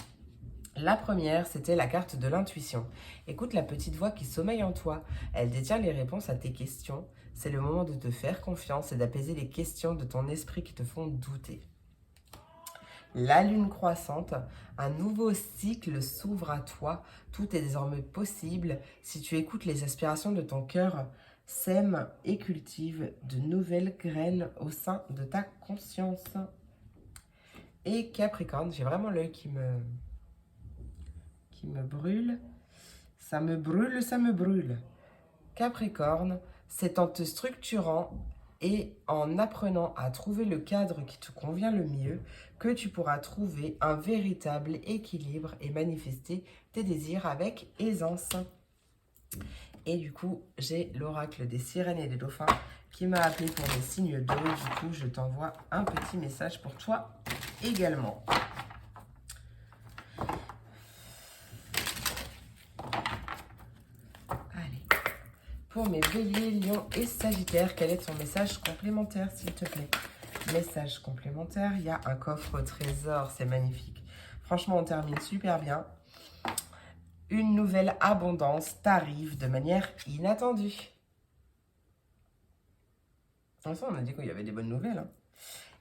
La première, c'était la carte de l'intuition. Écoute la petite voix qui sommeille en toi. Elle détient les réponses à tes questions. C'est le moment de te faire confiance et d'apaiser les questions de ton esprit qui te font douter. La lune croissante, un nouveau cycle s'ouvre à toi. Tout est désormais possible si tu écoutes les aspirations de ton cœur. Sème et cultive de nouvelles graines au sein de ta conscience. Et Capricorne, j'ai vraiment l'œil qui me brûle. Ça me brûle, ça me brûle. Capricorne, c'est en te structurant et en apprenant à trouver le cadre qui te convient le mieux que tu pourras trouver un véritable équilibre et manifester tes désirs avec aisance. Et du coup, j'ai l'oracle des sirènes et des dauphins qui m'a appelé pour les signes d'eau. Du coup, je t'envoie un petit message pour toi également. Pour mes béliers, lions et sagittaires, quel est ton message complémentaire, s'il te plaît? Message complémentaire, il y a un coffre au trésor, c'est magnifique. Franchement, on termine super bien. Une nouvelle abondance t'arrive de manière inattendue. De toute façon, on a dit qu'il y avait des bonnes nouvelles. Hein.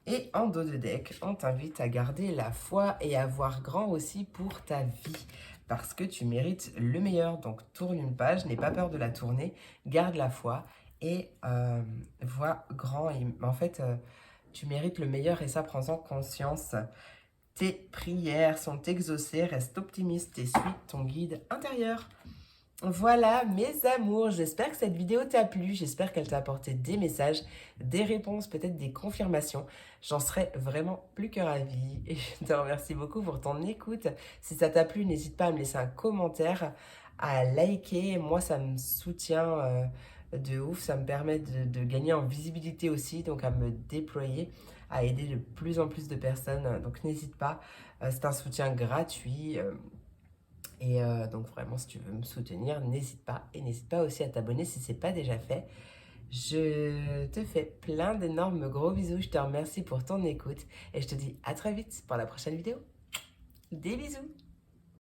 Et en dos de deck, on t'invite à garder la foi et à voir grand aussi pour ta vie. Parce que tu mérites le meilleur. Donc, tourne une page, n'aie pas peur de la tourner, garde la foi et vois grand. Et, en fait, tu mérites le meilleur et ça, prends-en conscience. Tes prières sont exaucées, reste optimiste et suis ton guide intérieur. Voilà mes amours, j'espère que cette vidéo t'a plu, j'espère qu'elle t'a apporté des messages, des réponses, peut-être des confirmations. J'en serais vraiment plus que ravie et je te remercie beaucoup pour ton écoute. Si ça t'a plu, n'hésite pas à me laisser un commentaire, à liker. Moi, ça me soutient de ouf, ça me permet de gagner en visibilité aussi, donc à me déployer, à aider de plus en plus de personnes. Donc n'hésite pas, c'est un soutien gratuit. Et donc vraiment, si tu veux me soutenir, n'hésite pas. Et n'hésite pas aussi à t'abonner si ce n'est pas déjà fait. Je te fais plein d'énormes gros bisous. Je te remercie pour ton écoute. Et je te dis à très vite pour la prochaine vidéo. Des bisous!